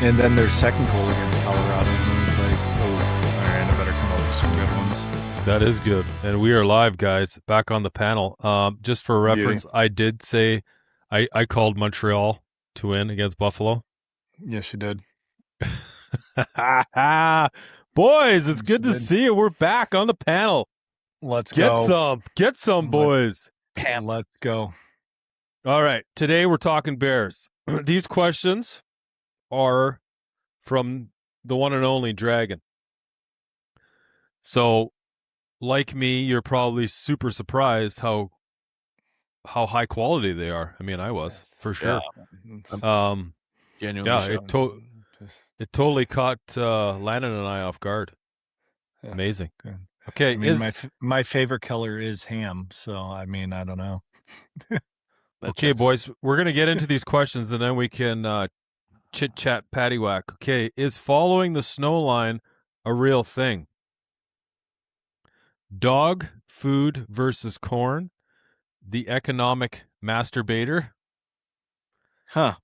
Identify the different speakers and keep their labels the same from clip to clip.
Speaker 1: And then their second goal against Colorado. And it's like, oh, all right, I better come up with some good ones.
Speaker 2: That is good. And we are live, guys, back on the panel. Just for reference, I did say I called Montreal to win against Buffalo.
Speaker 1: Yes, you did.
Speaker 2: Boys, it's good to see you. We're back on the panel.
Speaker 1: Let's
Speaker 2: get
Speaker 1: go.
Speaker 2: Get some, boys.
Speaker 1: Let's go.
Speaker 2: All right. Today we're talking Bears. These questions are from the one and only Dragon. So, like me, you're probably super surprised how high quality they are. I mean, I was, for sure.
Speaker 3: Genuinely.
Speaker 2: It totally caught Landon and I off guard. Yeah. Amazing.
Speaker 1: Good.
Speaker 2: Okay,
Speaker 1: I mean, my favorite color is ham, so I mean, I don't know.
Speaker 2: Okay, boys, we're gonna get into these questions and then we can chit chat, paddywhack. Okay, is following the snow line a real thing? Dog food versus corn, the economic masturbator.
Speaker 3: Huh.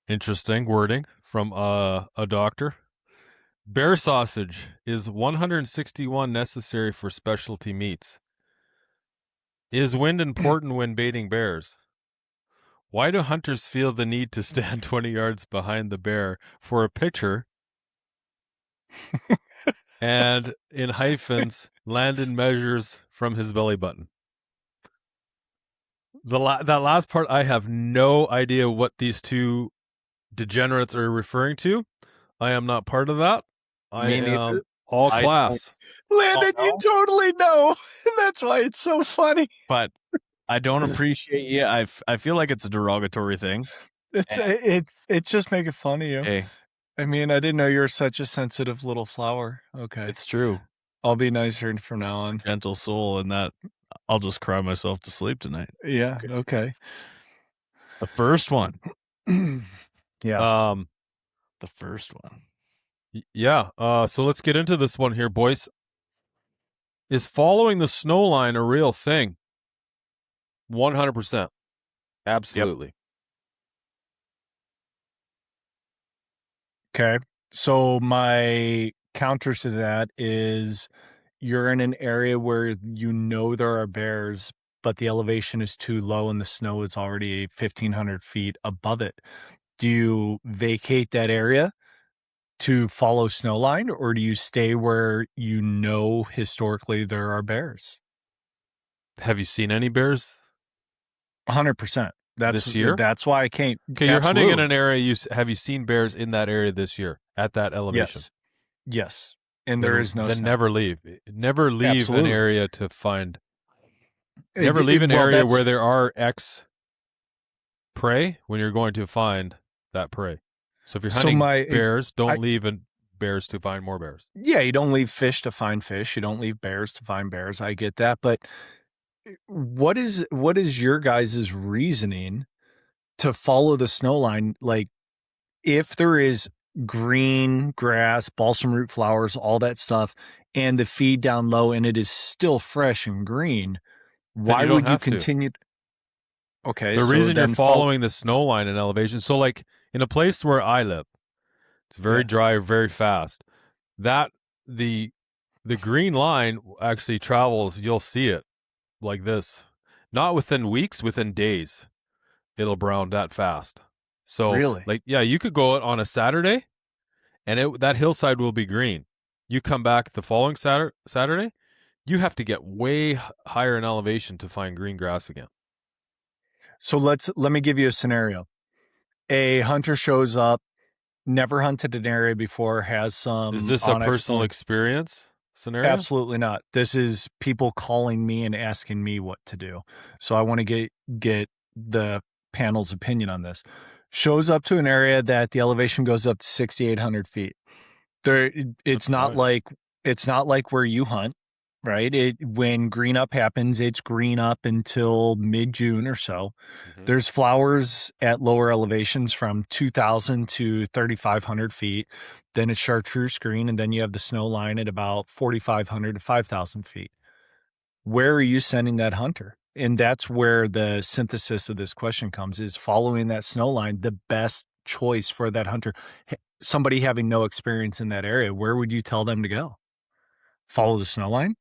Speaker 2: Interesting wording from a doctor. Bear sausage, is 161 necessary for specialty meats? Is wind important when baiting bears? Why do hunters feel the need to stand 20 yards behind the bear for a picture? And in hyphens, Landon measures from his belly button. That last part, I have no idea what these two degenerates are referring to. I am not part of that. I am all class.
Speaker 1: Landon, you totally know. That's why it's so funny.
Speaker 3: But I don't appreciate you. I feel like it's a derogatory thing.
Speaker 1: It's just making fun of you.
Speaker 3: Hey.
Speaker 1: I mean, I didn't know you were such a sensitive little flower. Okay.
Speaker 3: It's true.
Speaker 1: I'll be nicer from now on.
Speaker 3: Gentle soul, and that I'll just cry myself to sleep tonight.
Speaker 1: Yeah, okay.
Speaker 3: The first one.
Speaker 1: Yeah.
Speaker 3: The first one.
Speaker 2: Yeah. So let's get into this one here, boys. Is following the snow line a real thing? 100%. Absolutely.
Speaker 1: Yep. Okay. So my counter to that is you're in an area where you know there are bears, but the elevation is too low and the snow is already 1,500 feet above it. Do you vacate that area to follow snowline, or do you stay where you know historically there are bears?
Speaker 2: Have you seen any bears?
Speaker 1: 100%.
Speaker 2: This year?
Speaker 1: That's why I came.
Speaker 2: Okay, you're hunting in an area. Have you seen bears in that area this year at that elevation?
Speaker 1: Yes. And there is no
Speaker 2: then
Speaker 1: snow.
Speaker 2: Never leave. Never leave
Speaker 1: Absolutely.
Speaker 2: an area to find. Never leave an area where there are X prey when you're going to find that prey. So if you're hunting bears, don't leave bears to find more bears.
Speaker 1: Yeah, you don't leave fish to find fish. You don't leave bears to find bears. I get that, but what is your guys' reasoning to follow the snow line? Like, if there is green grass, balsam root flowers, all that stuff, and the feed down low, and it is still fresh and green, why would you continue? Okay,
Speaker 2: the reason you're following the snow line and elevation. So, like in a place where I live, it's very dry, very fast. That the green line actually travels. You'll see it like this, not within weeks, within days. It'll brown that fast. So,
Speaker 1: really,
Speaker 2: you could go out on a Saturday, and that hillside will be green. You come back the following Saturday, you have to get way higher in elevation to find green grass again.
Speaker 1: So let me give you a scenario. A hunter shows up, never hunted an area before, has some.
Speaker 2: Is this a personal experience scenario?
Speaker 1: Absolutely not. This is people calling me and asking me what to do. So I want to get the panel's opinion on this. Shows up to an area that the elevation goes up to 6,800 feet. It's not like where you hunt, right? When green up happens, it's green up until mid-June or so. Mm-hmm. There's flowers at lower elevations from 2,000 to 3,500 feet. Then it's chartreuse green, and then you have the snow line at about 4,500 to 5,000 feet. Where are you sending that hunter? And that's where the synthesis of this question comes, is following that snow line the best choice for that hunter? somebody having no experience in that area, where would you tell them to go? Follow the snow line?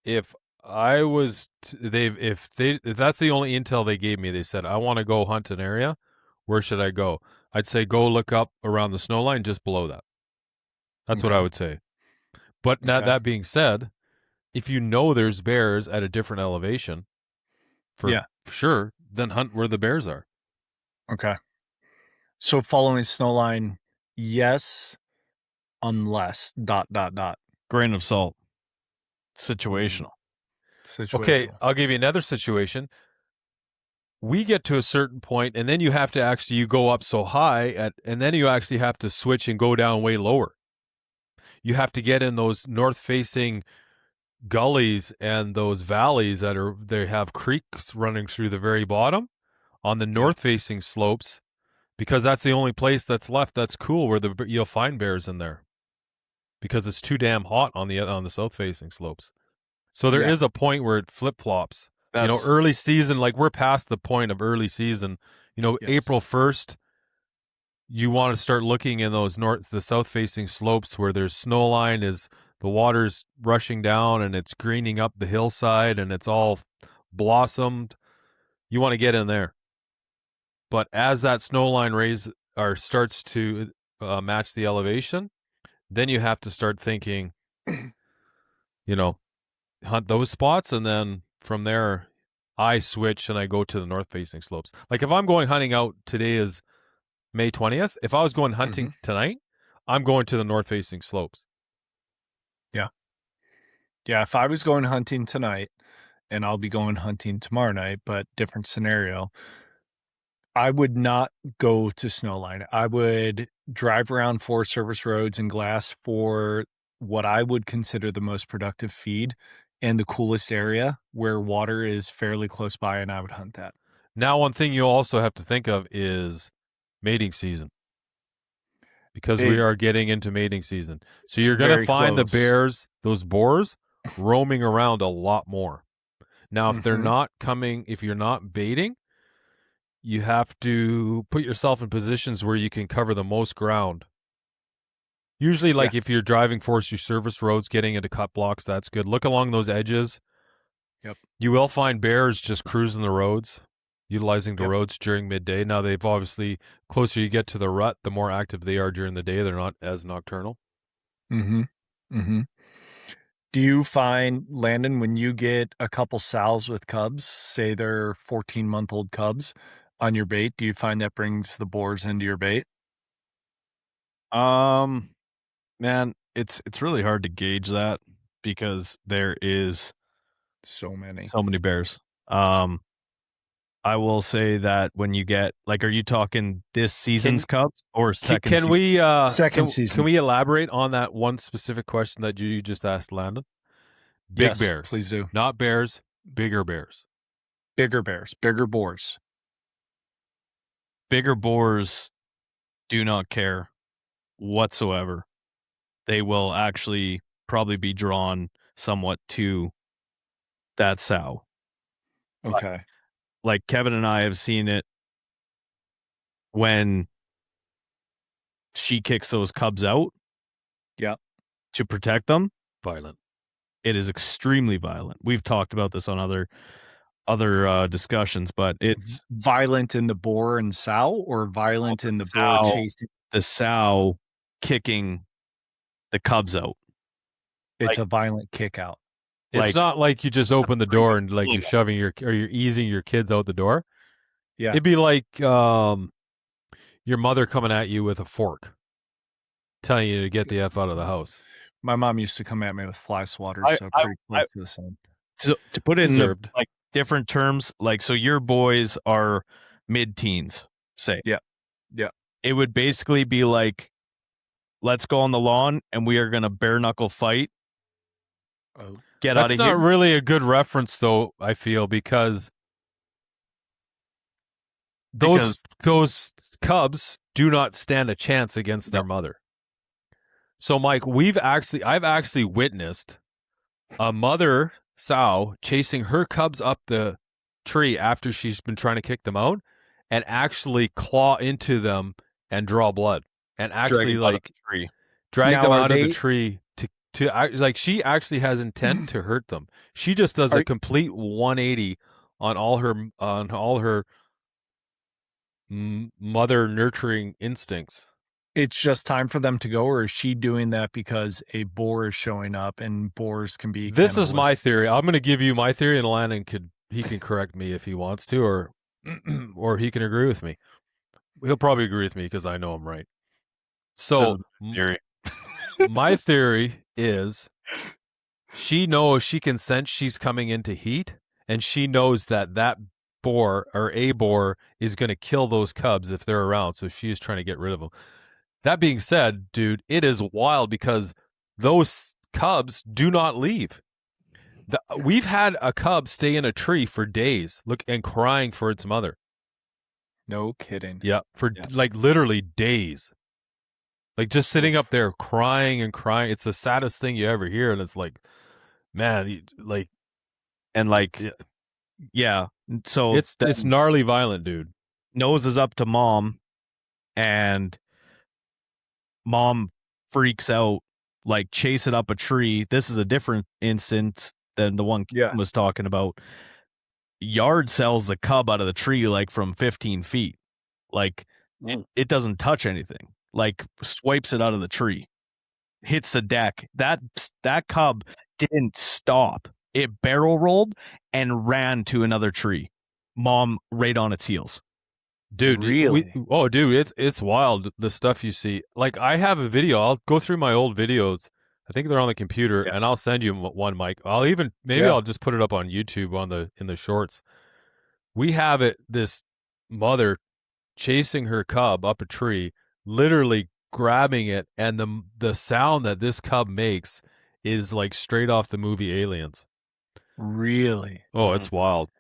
Speaker 2: If I was, if that's the only intel they gave me, they said, I want to go hunt an area. Where should I go? I'd say go look up around the snow line just below that. That's what I would say. But now that being said, if you know there's bears at a different elevation, for sure, then hunt where the bears are.
Speaker 1: Okay. So following snow line, yes, unless ...
Speaker 3: Grain of salt. Situational.
Speaker 2: Okay, I'll give you another situation. We get to a certain point, and then you have to actually, you go up so high, and then you actually have to switch and go down way lower. You have to get in those north-facing gullies and those valleys they have creeks running through the very bottom on the north-facing slopes, because that's the only place that's left that's cool where you'll find bears in there, because it's too damn hot on the south-facing slopes. So there is a point where it flip-flops. Early season, like we're past the point of early season. April 1st, you want to start looking in those the south-facing slopes where there's snow line, the water's rushing down and it's greening up the hillside and it's all blossomed. You want to get in there. But as that snow line starts to match the elevation, then you have to start thinking, hunt those spots, and then from there I switch and I go to the north-facing slopes. Like if I'm going hunting out, today is May 20th. If I was going hunting tonight, I'm going to the north-facing slopes.
Speaker 1: Yeah, if I was going hunting tonight, and I'll be going hunting tomorrow night, but different scenario, I would not go to snowline. I would drive around Forest Service roads and glass for what I would consider the most productive feed and the coolest area where water is fairly close by, and I would hunt that.
Speaker 2: Now, one thing you also have to think of is mating season, because we are getting into mating season. So you're going to find the bears, those boars, roaming around a lot more. Now, if they're not coming, if you're not baiting, you have to put yourself in positions where you can cover the most ground. Usually, like if you're driving Forestry Service roads, getting into cut blocks, that's good. Look along those edges.
Speaker 1: Yep.
Speaker 2: You will find bears just cruising the roads, utilizing the roads during midday. Now, they've obviously, closer you get to the rut, the more active they are during the day. They're not as nocturnal.
Speaker 1: Do you find, Landon, when you get a couple sows with cubs, say they're 14-month-old cubs on your bait, do you find that brings the boars into your bait?
Speaker 3: Man, it's really hard to gauge that because there is
Speaker 1: so many
Speaker 3: bears. I will say that when you get, like, are you talking this season's cubs or second season?
Speaker 1: Second season.
Speaker 2: Can we elaborate on that one specific question that you just asked, Landon? Big bears.
Speaker 1: Please do.
Speaker 2: Not bears, bigger bears.
Speaker 1: Bigger bears, bigger boars.
Speaker 3: Bigger boars do not care whatsoever. They will actually probably be drawn somewhat to that sow.
Speaker 1: Okay.
Speaker 3: Like Kevin and I have seen it when she kicks those cubs out.
Speaker 1: Yeah.
Speaker 3: To protect them.
Speaker 2: Violent.
Speaker 3: It is extremely violent. We've talked about this on other discussions, but it's
Speaker 1: violent in the boar and sow, or violent in the boar chasing
Speaker 3: the sow kicking the cubs out.
Speaker 1: It's a violent kick out.
Speaker 2: It's not like you just open the door and like you're shoving you're easing your kids out the door.
Speaker 1: Yeah.
Speaker 2: It'd be like your mother coming at you with a fork, telling you to get the F out of the house.
Speaker 1: My mom used to come at me with fly swatters, so pretty close to the same.
Speaker 3: So to put it in like different terms, like, so your boys are mid-teens, say.
Speaker 1: Yeah. Yeah.
Speaker 3: It would basically be like, let's go on the lawn and we are going to bare knuckle fight.
Speaker 2: Oh.
Speaker 3: Get out of here.
Speaker 2: That's not really a good reference, though, I feel, because those cubs do not stand a chance against their mother. So, Mike, I've actually witnessed a mother sow chasing her cubs up the tree after she's been trying to kick them out, and actually claw into them and draw blood and actually like
Speaker 3: tree.
Speaker 2: drag
Speaker 1: Now,
Speaker 2: them
Speaker 1: are
Speaker 2: out of the
Speaker 1: they-
Speaker 2: tree to like she actually has intent to hurt them. She just does a
Speaker 1: Are-
Speaker 2: complete 180 on all her mother nurturing instincts.
Speaker 1: It's just time for them to go, or is she doing that because a boar is showing up and boars can be
Speaker 2: This is my
Speaker 1: cannibalistic?
Speaker 2: theory. I'm going to give you my theory, and Landon can correct me if he wants to, or or he can agree with me. He'll probably agree with me because I know I'm right. So my theory is she knows she can sense she's coming into heat, and she knows that boar or a boar is going to kill those cubs if they're around. So she is trying to get rid of them. That being said, dude, it is wild because those cubs do not leave. We've had a cub stay in a tree for days, and crying for its mother.
Speaker 1: No kidding.
Speaker 2: Yeah, for like literally days. Like just sitting up there crying and crying. It's the saddest thing you ever hear, and it's like, man, like,
Speaker 3: and like, yeah. So
Speaker 2: it's gnarly violent, dude.
Speaker 3: Nose is up to mom, and mom freaks out, like chase it up a tree. This is a different instance than the one Kim was talking about. Yard sells the cub out of the tree like from 15 feet. Like it doesn't touch anything. Like swipes it out of the tree, hits the deck. That cub didn't stop. It barrel rolled and ran to another tree. Mom right on its heels.
Speaker 2: Dude,
Speaker 1: really?
Speaker 2: Dude, it's wild the stuff you see. Like I have a video. I'll go through my old videos. I think they're on the computer, and I'll send you one, Mike. I'll even I'll just put it up on YouTube in the shorts. We have this mother chasing her cub up a tree, literally grabbing it, and the sound that this cub makes is like straight off the movie Aliens.
Speaker 1: Really?
Speaker 2: Oh, it's wild.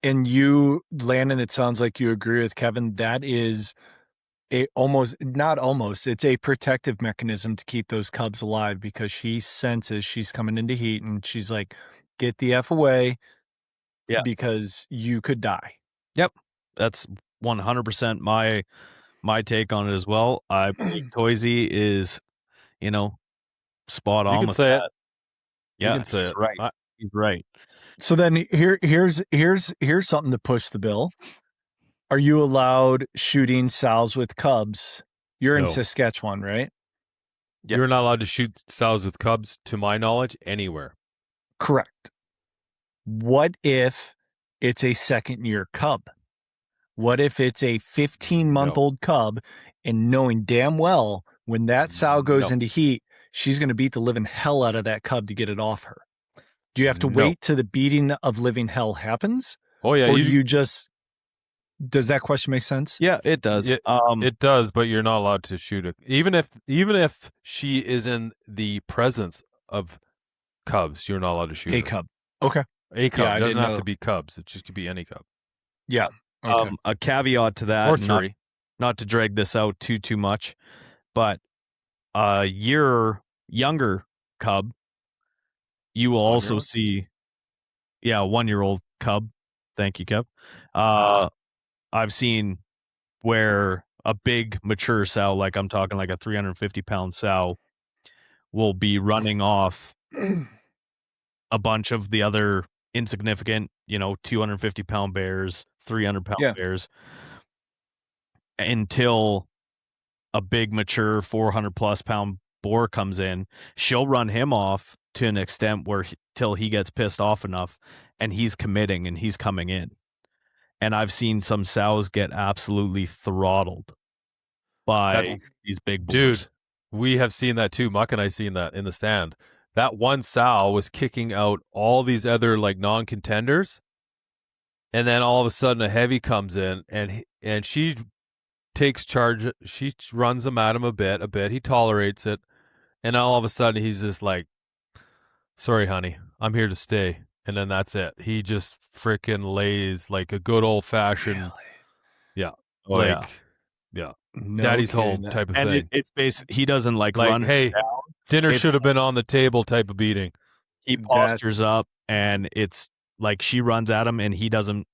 Speaker 1: And you, Landon, it sounds like you agree with Kevin. That is it's a protective mechanism to keep those cubs alive because she senses she's coming into heat and she's like, get the F away.
Speaker 3: Yeah.
Speaker 1: Because you could die.
Speaker 3: Yep. That's 100% my take on it as well. I believe Toysey is, spot on.
Speaker 2: You can
Speaker 3: with
Speaker 2: say
Speaker 3: that.
Speaker 2: it.
Speaker 3: Yeah,
Speaker 2: you can say
Speaker 3: he's
Speaker 2: it.
Speaker 3: Right. He's right.
Speaker 1: So then here's something to push the bill. Are you allowed shooting sows with cubs? You're in
Speaker 2: No.
Speaker 1: Saskatchewan, right?
Speaker 3: Yep.
Speaker 2: You're not allowed to shoot sows with cubs, to my knowledge, anywhere.
Speaker 1: Correct. What if it's a second year cub? What if it's a 15-month-old cub, and knowing damn well when that sow goes into heat, she's going to beat the living hell out of that cub to get it off her? Do you have to wait till the beating of living hell happens?
Speaker 2: Oh yeah,
Speaker 1: or you just... Does that question make sense?
Speaker 3: Yeah, it does.
Speaker 2: It does, but you're not allowed to shoot it. Even if she is in the presence of cubs, you're not allowed to shoot
Speaker 1: a
Speaker 2: her.
Speaker 1: cub. Okay.
Speaker 2: A cub.
Speaker 1: Yeah,
Speaker 2: It doesn't have to be cubs. It just could be any cub.
Speaker 1: Yeah. Okay.
Speaker 3: A caveat to that,
Speaker 2: Or three.
Speaker 3: Not to drag this out too much, but a year younger cub, you will also see, 1-year-old cub. Thank you, Kev. I've seen where a big mature sow, like I'm talking like a 350-pound sow, will be running off a bunch of the other insignificant, 250-pound bears, 300-pound bears, until a big mature 400+ pound boar comes in. She'll run him off to an extent where till he gets pissed off enough and he's committing and he's coming in. And I've seen some sows get absolutely throttled by these big boars.
Speaker 2: Dude, we have seen that too. Muck and I seen that in the stand. That one sow was kicking out all these other like non-contenders, and then all of a sudden a heavy comes in and she takes charge. She runs him at him a bit. He tolerates it, and all of a sudden he's just like, "Sorry, honey, I'm here to stay." And then that's it. He just freaking lays like a good old fashioned, yeah,
Speaker 3: No
Speaker 2: daddy's home type of
Speaker 3: and
Speaker 2: thing.
Speaker 3: It's basically he doesn't like run.
Speaker 2: Hey,
Speaker 3: down.
Speaker 2: dinner should have been on the table type of beating.
Speaker 3: He postures up, and it's like she runs at him, and he doesn't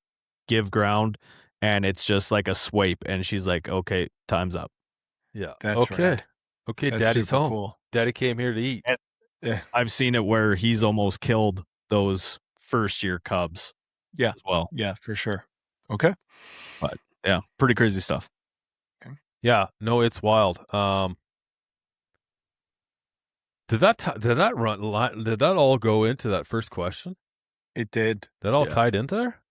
Speaker 3: give ground, and it's just like a swipe, and she's like, "Okay, time's up."
Speaker 2: Yeah.
Speaker 1: That's
Speaker 2: okay.
Speaker 1: rad.
Speaker 2: Okay,
Speaker 1: That's
Speaker 2: Daddy's
Speaker 1: super
Speaker 2: home.
Speaker 1: cool.
Speaker 2: Daddy came here to eat.
Speaker 1: Yeah.
Speaker 3: I've seen it where he's almost killed those first year cubs.
Speaker 1: Yeah.
Speaker 3: As well.
Speaker 1: Yeah, for sure. Okay.
Speaker 3: But yeah, pretty crazy stuff.
Speaker 2: Yeah. No, it's wild. Did that all go into that first question?
Speaker 1: It did.
Speaker 2: That all
Speaker 3: Yeah.
Speaker 2: tied into there?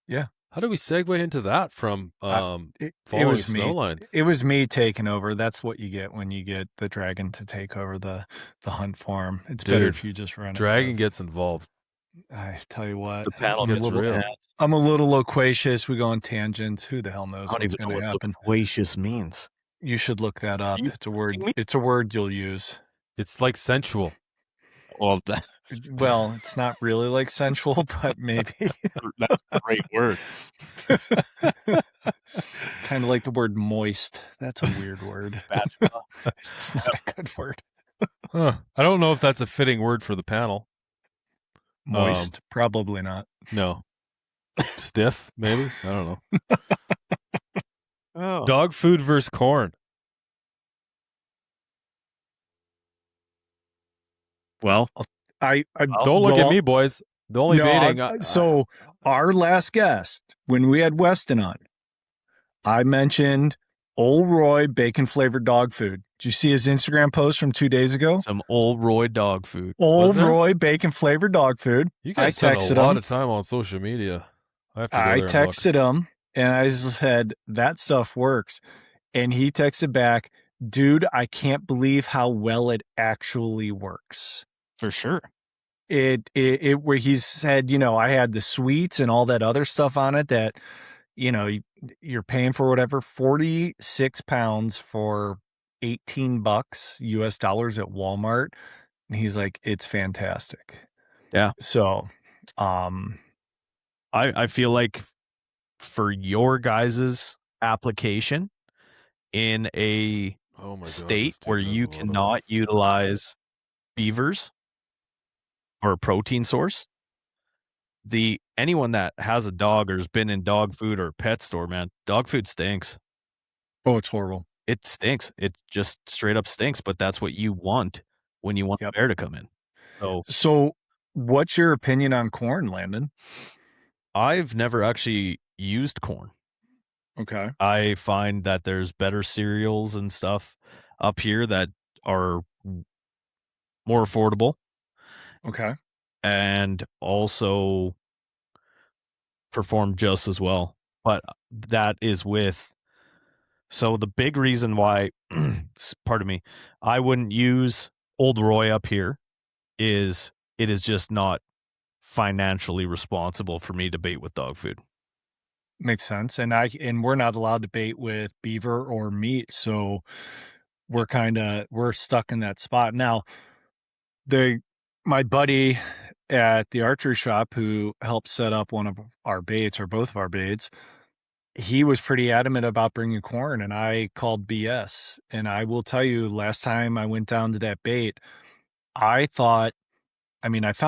Speaker 1: Yeah.
Speaker 2: How do we segue into that from
Speaker 1: It
Speaker 2: following
Speaker 1: was
Speaker 2: snow
Speaker 1: me.
Speaker 2: lines?
Speaker 1: It was me taking over. That's what you get when you get the dragon to take over the hunt farm. It's better
Speaker 2: Dude,
Speaker 1: if you just run it.
Speaker 2: Dragon gets involved.
Speaker 1: I tell you what,
Speaker 3: The panel
Speaker 1: I'm a
Speaker 2: gets
Speaker 1: little,
Speaker 2: real.
Speaker 1: I'm a little loquacious. We go on tangents. Who the hell knows
Speaker 3: I don't
Speaker 1: what's
Speaker 3: even know
Speaker 1: going to
Speaker 3: what
Speaker 1: happen?
Speaker 3: loquacious means.
Speaker 1: You should look that up.
Speaker 3: You
Speaker 1: It's a word.
Speaker 3: kidding me?
Speaker 1: It's a word you'll use.
Speaker 2: It's like sensual.
Speaker 3: Well, that,
Speaker 1: Well, it's not really like sensual, but maybe.
Speaker 3: that's a great word.
Speaker 1: Kind of like the word moist. That's a weird word.
Speaker 3: Spatula.
Speaker 1: It's not a good word.
Speaker 2: Huh. I don't know if that's a fitting word for the panel.
Speaker 1: Moist? Probably not.
Speaker 2: No. Stiff, maybe? I don't know.
Speaker 3: Oh.
Speaker 2: Dog food versus corn.
Speaker 3: Well,
Speaker 1: I
Speaker 2: Don't look at me, boys. The only
Speaker 1: No,
Speaker 2: baiting.
Speaker 1: so our last guest, when we had Weston on, I mentioned Old Roy bacon flavored dog food. Did you see his Instagram post from 2 days ago?
Speaker 3: some old Roy dog food.
Speaker 1: Old
Speaker 2: there?
Speaker 1: Roy bacon flavored dog food.
Speaker 2: You guys
Speaker 1: I
Speaker 2: spend a
Speaker 1: texted
Speaker 2: lot
Speaker 1: him.
Speaker 2: of time on social media. I have to go
Speaker 1: I
Speaker 2: there and look.
Speaker 1: texted him and I said, that stuff works. And he texted back, dude, I can't believe how well it actually works.
Speaker 3: For sure.
Speaker 1: It where he said, I had the sweets and all that other stuff on it that, you're paying for whatever, 46 pounds for $18 US dollars at Walmart. And he's like, it's fantastic.
Speaker 3: Yeah.
Speaker 1: So,
Speaker 3: I feel like for your guys' application in a
Speaker 2: Oh my God,
Speaker 3: state
Speaker 2: this dude
Speaker 3: where
Speaker 2: has
Speaker 3: you
Speaker 2: a lot of-
Speaker 3: cannot utilize beavers or a protein source, anyone that has a dog or has been in dog food or pet store, man, dog food stinks.
Speaker 1: oh, it's horrible.
Speaker 3: It stinks. It just straight up stinks, but that's what you want when you want
Speaker 1: Yep.
Speaker 3: the bear to come in.
Speaker 1: So what's your opinion on corn, Landon?
Speaker 3: I've never actually used corn.
Speaker 1: Okay.
Speaker 3: I find that there's better cereals and stuff up here that are more affordable
Speaker 1: Okay.
Speaker 3: and also perform just as well. But that is so the big reason why, pardon me, I wouldn't use Old Roy up here is it is just not financially responsible for me to bait with dog food.
Speaker 1: Makes sense. And we're not allowed to bait with beaver or meat. So we're stuck in that spot. Now, my buddy at the archery shop who helped set up one of our baits or both of our baits, he was pretty adamant about bringing corn, and I called BS. And I will tell you, last time I went down to that bait, I found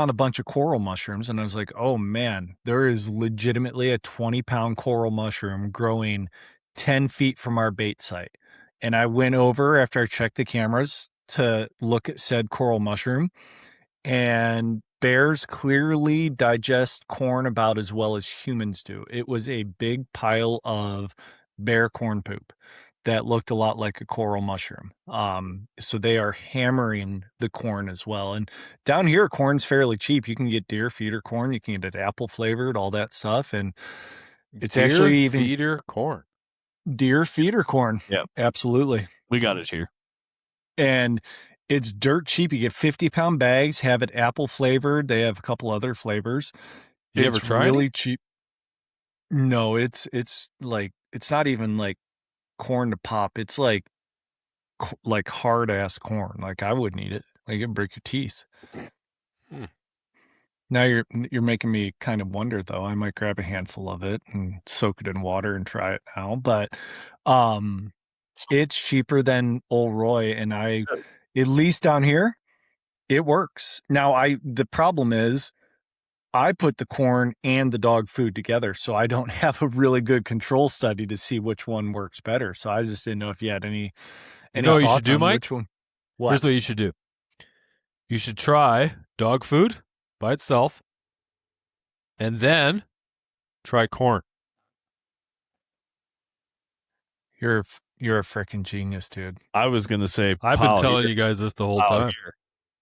Speaker 1: a bunch of coral mushrooms and I was like, oh man, there is legitimately a 20-pound coral mushroom growing 10 feet from our bait site. And I went over after I checked the cameras to look at said coral mushroom, and bears clearly digest corn about as well as humans do. It was a big pile of bear corn poop that looked a lot like a coral mushroom. So they are hammering the corn as well. And down here, corn's fairly cheap. You can get deer feeder corn, you can get it apple flavored, all that stuff. And it's
Speaker 2: Deer
Speaker 1: actually even
Speaker 2: feeder corn.
Speaker 1: deer feeder corn.
Speaker 3: Yeah.
Speaker 1: Absolutely.
Speaker 3: We got it here.
Speaker 1: And it's dirt cheap. You get 50-pound bags, have it apple flavored. They have a couple other flavors.
Speaker 2: You
Speaker 1: It's
Speaker 2: ever tried
Speaker 1: really
Speaker 2: it?
Speaker 1: cheap. No, it's like, it's not even like corn to pop. It's like hard ass corn. Like I wouldn't eat it. Like it'd break your teeth.
Speaker 2: Hmm.
Speaker 1: Now you're making me kind of wonder though. I might grab a handful of it and soak it in water and try it now. But it's cheaper than Old Roy, and at least down here, it works. Now the problem is I put the corn and the dog food together, so I don't have a really good control study to see which one works better. So I just didn't know if you had
Speaker 2: You know what you should do, Mike?
Speaker 1: Which one? What?
Speaker 2: Here's what you should do. You should try dog food by itself, and then try corn.
Speaker 1: You're a freaking genius, dude.
Speaker 3: I was gonna say
Speaker 2: I've been telling you guys this the whole time.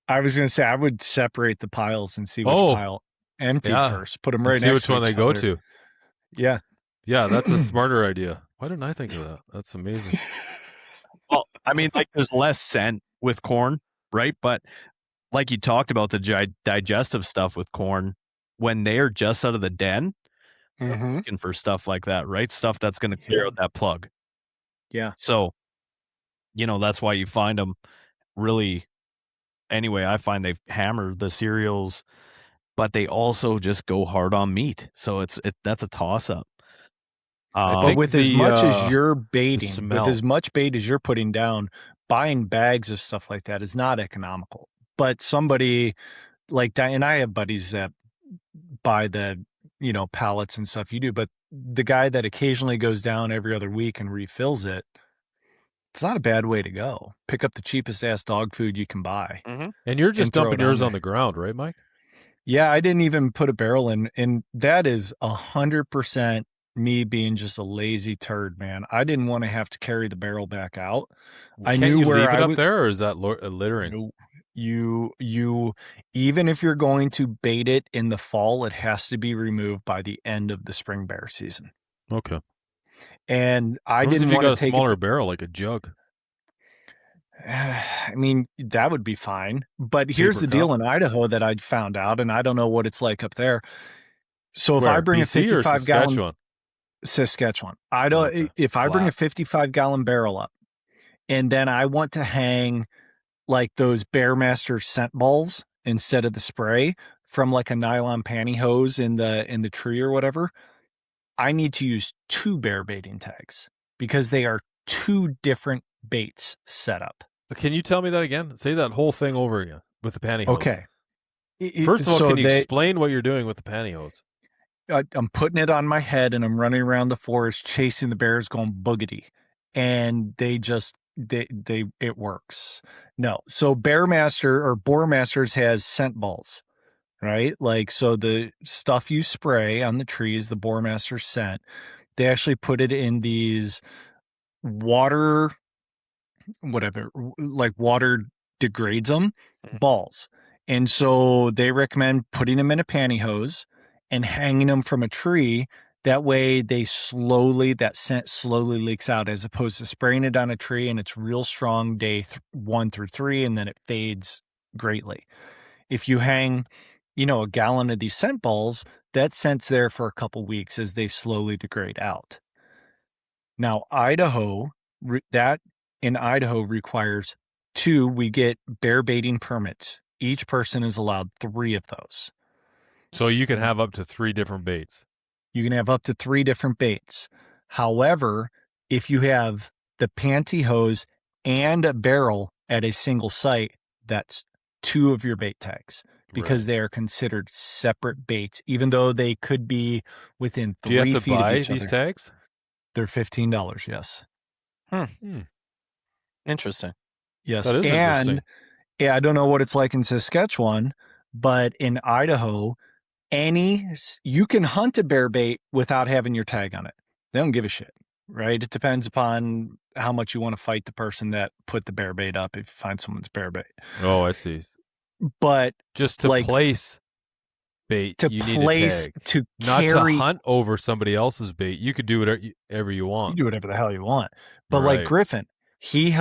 Speaker 1: I was gonna say I would separate the piles and see which pile empty first. Put them right next to each other.
Speaker 2: See which one they go to.
Speaker 1: Yeah.
Speaker 2: Yeah, that's a smarter idea. Why didn't I think of that? That's amazing.
Speaker 3: Well, I mean, like there's less scent with corn, right? But like you talked about the digestive stuff with corn, when they're just out of the den, they're looking for stuff like that, right? Stuff that's going to clear out that plug.
Speaker 1: Yeah.
Speaker 3: So, that's why you find them really. Anyway, I find they hammer the cereals, but they also just go hard on meat. So that's a toss up.
Speaker 1: But with as much as you're baiting, with as much bait as you're putting down, buying bags of stuff like that is not economical. But somebody like, and I have buddies that buy the, pallets and stuff you do, but the guy that occasionally goes down every other week and refills it, it's not a bad way to go. Pick up the cheapest ass dog food you can buy.
Speaker 2: And you're just dumping yours on the ground, right, Mike?
Speaker 1: Yeah, I didn't even put a barrel in, and that is 100% me being just a lazy turd, man. I didn't want to have to carry the barrel back out. I knew where
Speaker 2: leave it
Speaker 1: I
Speaker 2: up there, or is that littering?
Speaker 1: No, you even if you're going to bait it in the fall, it has to be removed by the end of the spring bear season.
Speaker 2: Okay.
Speaker 1: And I
Speaker 2: What
Speaker 1: didn't
Speaker 2: if you
Speaker 1: want
Speaker 2: got
Speaker 1: to
Speaker 2: a
Speaker 1: take
Speaker 2: smaller barrel, like a jug.
Speaker 1: I mean, that would be fine. But here's the deal in Idaho that I found out, and I don't know what it's like up there. So if I bring
Speaker 2: BC
Speaker 1: a 55-gallon
Speaker 2: Saskatchewan?
Speaker 1: If I bring a 55-gallon barrel up, and then I want to hang like those Bearmaster scent balls instead of the spray from like a nylon pantyhose in the tree or whatever, I need to use 2 bear baiting tags because they are 2 different baits set up.
Speaker 2: Can you tell me that again? Say that whole thing over again with the pantyhose.
Speaker 1: Okay.
Speaker 2: First of all, can you explain what you're doing with the pantyhose?
Speaker 1: I'm putting it on my head and I'm running around the forest chasing the bears going boogity. And it works. No. So Bearmaster or Boarmasters has scent balls, right? Like, so the stuff you spray on the trees, the Boarmaster scent, they actually put it in these water degrades them balls. And so they recommend putting them in a pantyhose and hanging them from a tree. That way that scent slowly leaks out, as opposed to spraying it on a tree and it's real strong day 1 through 3 and then it fades greatly. If you hang, a gallon of these scent balls, that scent's there for a couple weeks as they slowly degrade out. Now, Idaho requires 2. We get bear baiting permits. Each person is allowed 3 of those.
Speaker 2: So you can have up to 3 different baits.
Speaker 1: You can have up to 3 different baits. However, if you have the pantyhose and a barrel at a single site, that's 2 of your bait tags because they are considered separate baits, even though they could be within 3 feet of each other. Do you have to buy
Speaker 2: these tags?
Speaker 1: They're $15, yes.
Speaker 3: Interesting.
Speaker 1: Yes.
Speaker 2: That is interesting.
Speaker 1: Yeah, I don't know what it's like in Saskatchewan, but in Idaho, you can hunt a bear bait without having your tag on it. They don't give a shit, right? It depends upon how much you want to fight the person that put the bear bait up if you find someone's bear bait.
Speaker 2: Oh, I see.
Speaker 1: But
Speaker 2: just to place bait, you need a tag. Not to hunt over somebody else's bait. You could do whatever you want.
Speaker 1: You do whatever the hell you want. But like Griffin, he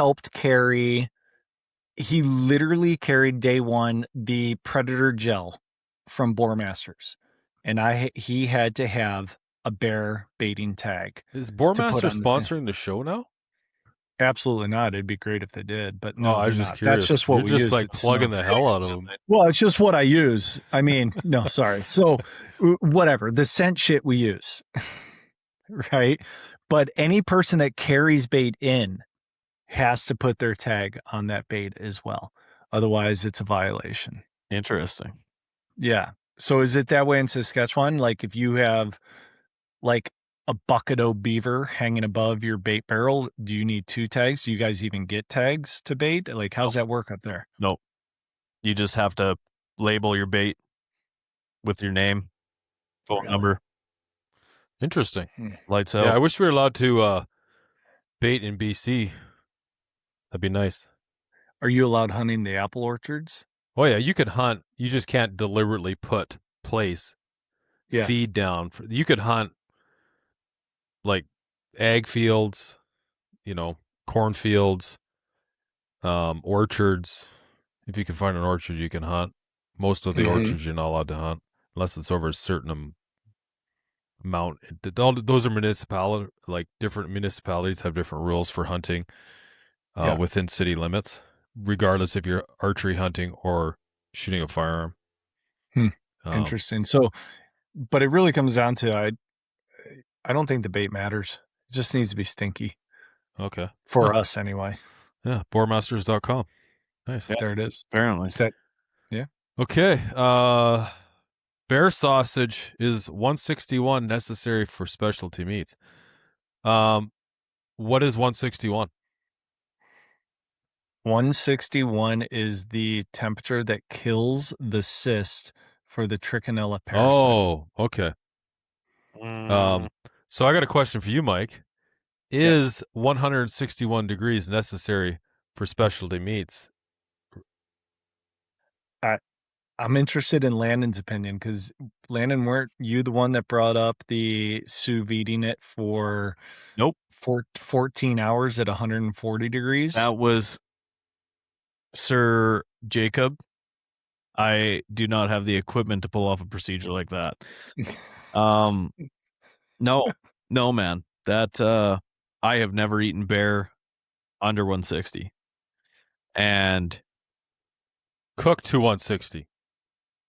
Speaker 1: literally carried day 1 the Predator gel from Boarmasters, and he had to have a bear baiting tag.
Speaker 2: Is Boarmaster sponsoring the show now?
Speaker 1: Absolutely not. It'd be great if they did, but no.
Speaker 2: I was just curious.
Speaker 1: That's just what we use.
Speaker 2: Like plugging the hell out of them.
Speaker 1: Well, it's just what I use. I mean, no, sorry. So whatever, the scent shit we use, right? But any person that carries bait in has to put their tag on that bait as well. Otherwise, it's a violation. a bucket-o beaver hanging above your bait barrel, do you need 2 tags? Do you guys even get tags to bait? Like, how's that work up there?
Speaker 3: Nope. You just have to label your bait with your name, phone
Speaker 1: Really?
Speaker 3: number,
Speaker 2: Interesting.
Speaker 3: lights out.
Speaker 2: Yeah, I wish we were allowed to bait in BC. That'd be nice.
Speaker 1: Are you allowed hunting the apple orchards?
Speaker 2: Oh yeah, you could hunt. You just can't deliberately place
Speaker 1: Yeah.
Speaker 2: feed down. You could hunt like ag fields, cornfields, orchards. If you can find an orchard, you can hunt. Most of the orchards you're not allowed to hunt unless it's over a certain amount. Those are different municipalities have different rules for hunting within city limits, regardless if you're archery hunting or shooting a firearm.
Speaker 1: Interesting. So, but it really comes down to I don't think the bait matters. It just needs to be stinky.
Speaker 2: Okay.
Speaker 1: For us anyway.
Speaker 2: Yeah, boarmasters.com. Nice.
Speaker 1: There it is.
Speaker 3: Apparently.
Speaker 1: Yeah.
Speaker 2: Okay. Bear sausage is 161 necessary for specialty meats. What is 161?
Speaker 1: 161 is the temperature that kills the cyst for the trichinella parasite.
Speaker 2: Oh, okay. So I got a question for you, Mike. Is 161 degrees necessary for specialty meats?
Speaker 1: I'm interested in Landon's opinion because Landon, weren't you the one that brought up the sous videing it for 14 hours at 140 degrees?
Speaker 3: That was Sir Jacob. I do not have the equipment to pull off a procedure like that. No, man. That I have never eaten bear under 160. And
Speaker 2: cooked to 160.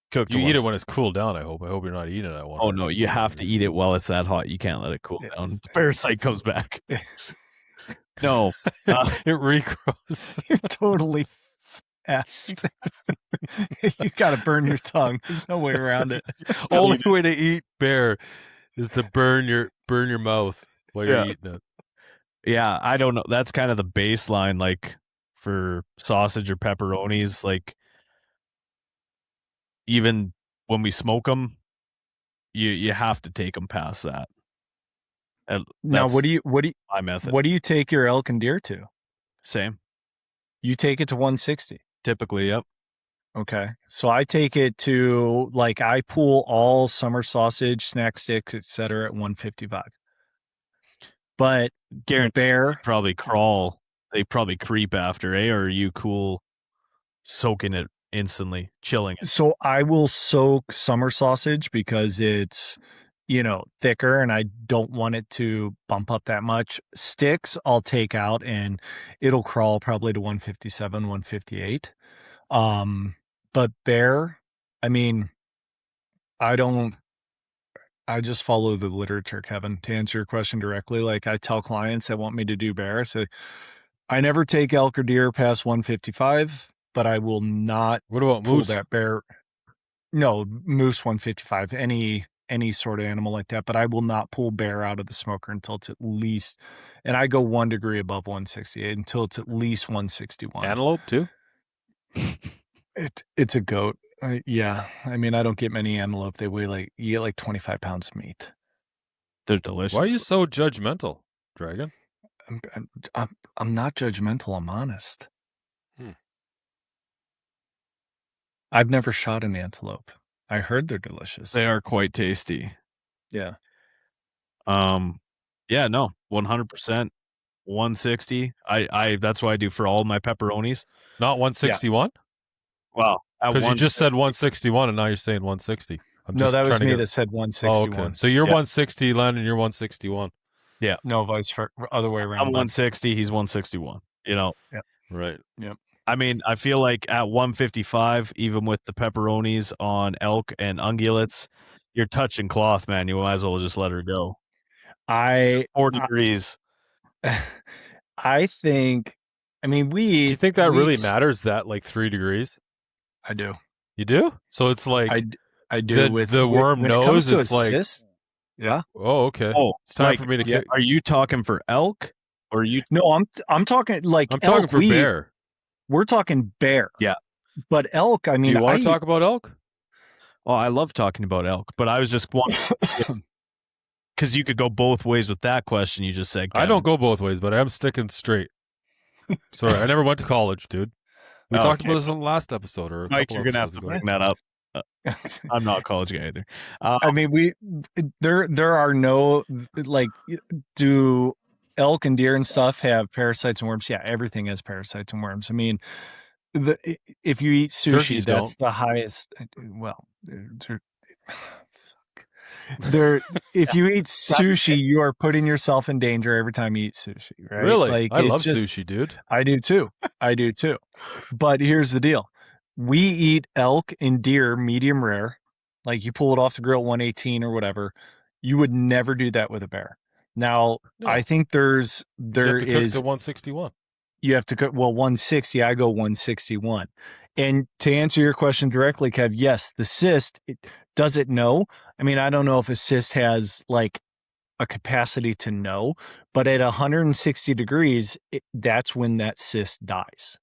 Speaker 3: Cooked.
Speaker 2: You eat it when it's cooled down. I hope you're not eating it at 160.
Speaker 3: Oh no, you have to eat it while it's that hot. You can't let it cool down. The parasite comes back. No,
Speaker 2: it regrows.
Speaker 1: You're totally effed. You got to burn your tongue. There's no way around it.
Speaker 2: Only way to eat bear is to burn your mouth while you're eating it.
Speaker 3: Yeah, I don't know. That's kind of the baseline, like for sausage or pepperonis. Like even when we smoke them, you have to take them past that.
Speaker 1: Now, what do you
Speaker 3: my method?
Speaker 1: What do you take your elk and deer to?
Speaker 3: Same.
Speaker 1: You take it to 160.
Speaker 3: Typically, yep.
Speaker 1: Okay. So I take it to, like, I pull all summer sausage, snack sticks, etc. at 155. But
Speaker 3: Guarantee
Speaker 1: bear
Speaker 3: probably crawl. They probably creep after, or are you cool soaking it instantly, chilling it?
Speaker 1: So I will soak summer sausage because it's, thicker and I don't want it to bump up that much. Sticks I'll take out and it'll crawl probably to 157, 158. But bear, I mean, I just follow the literature, Kevin, to answer your question directly. Like I tell clients that want me to do bear, so I never take elk or deer past 155, but I will not
Speaker 2: What about
Speaker 1: pull
Speaker 2: moose?
Speaker 1: that bear. No, moose 155, any sort of animal like that, but I will not pull bear out of the smoker until it's at least, and I go 1 degree above 168 until it's at least 161.
Speaker 2: Antelope too?
Speaker 1: It's a goat. Yeah. I mean, I don't get many antelope. They weigh you get like 25 pounds of meat.
Speaker 3: They're delicious.
Speaker 2: Why are you so judgmental, Dragon?
Speaker 1: I'm not judgmental. I'm honest. I've never shot an antelope. I heard they're delicious.
Speaker 3: They are quite tasty.
Speaker 1: Yeah.
Speaker 3: Yeah, no, 100%. 160. I that's what I do for all my pepperonis.
Speaker 2: Not 161?
Speaker 3: Wow.
Speaker 2: Because you just said 161 and now you're saying 160.
Speaker 1: No, that was me that said 161.
Speaker 2: Oh, okay. So you're 160, Landon, you're 161.
Speaker 3: Yeah.
Speaker 1: No, vice versa, other way around.
Speaker 3: I'm 160, he's 161.
Speaker 1: Yeah.
Speaker 2: Right.
Speaker 1: Yep.
Speaker 3: I mean, I feel like at 155, even with the pepperonis on elk and ungulates, you're touching cloth, man. You might as well just let her go. 4 degrees.
Speaker 1: I think, I mean,
Speaker 2: Do you think that really matters, that like 3 degrees?
Speaker 1: I do.
Speaker 2: You do? So it's like
Speaker 1: I do.
Speaker 2: the worm knows it's like
Speaker 1: cyst, Yeah.
Speaker 2: Oh, okay.
Speaker 3: Oh,
Speaker 2: It's time
Speaker 3: like,
Speaker 2: for me to
Speaker 3: yeah,
Speaker 2: kick.
Speaker 3: are you talking for elk? Or are you
Speaker 1: No, I'm talking like
Speaker 2: I'm
Speaker 1: elk.
Speaker 2: talking for bear.
Speaker 1: We're talking bear.
Speaker 3: Yeah.
Speaker 1: But elk, I mean,
Speaker 2: Do you want to talk about elk?
Speaker 3: Oh, I love talking about elk, but I was just wondering because you could go both ways with that question you just said, Kevin.
Speaker 2: I don't go both ways, but I am sticking straight. Sorry, I never went to college, dude. We talked about this in the last episode or a
Speaker 3: Mike,
Speaker 2: couple
Speaker 3: you're gonna have
Speaker 2: episodes
Speaker 3: to
Speaker 2: ago.
Speaker 3: bring that up. I'm not a college guy either.
Speaker 1: I mean, there are no, like, do elk and deer and stuff have parasites and worms? Yeah, everything has parasites and worms. I mean, if you eat sushi,
Speaker 2: Turkeys
Speaker 1: that's
Speaker 2: don't.
Speaker 1: the highest. Well, if you eat sushi, you are putting yourself in danger every time you eat sushi, right?
Speaker 2: Really?
Speaker 1: Like,
Speaker 2: I love
Speaker 1: just,
Speaker 2: sushi, dude.
Speaker 1: I do too. But here's the deal. We eat elk and deer medium rare. Like, you pull it off the grill 118 or whatever. You would never do that with a bear. Now,
Speaker 2: No.
Speaker 1: I think there
Speaker 2: you have to cook
Speaker 1: is
Speaker 2: to 161.
Speaker 1: you have to cook, well, 160. I go 161. And to answer your question directly, Kev, yes, the cyst, does it know? I mean, I don't know if a cyst has like a capacity to know, but at 160 degrees, that's when that cyst dies,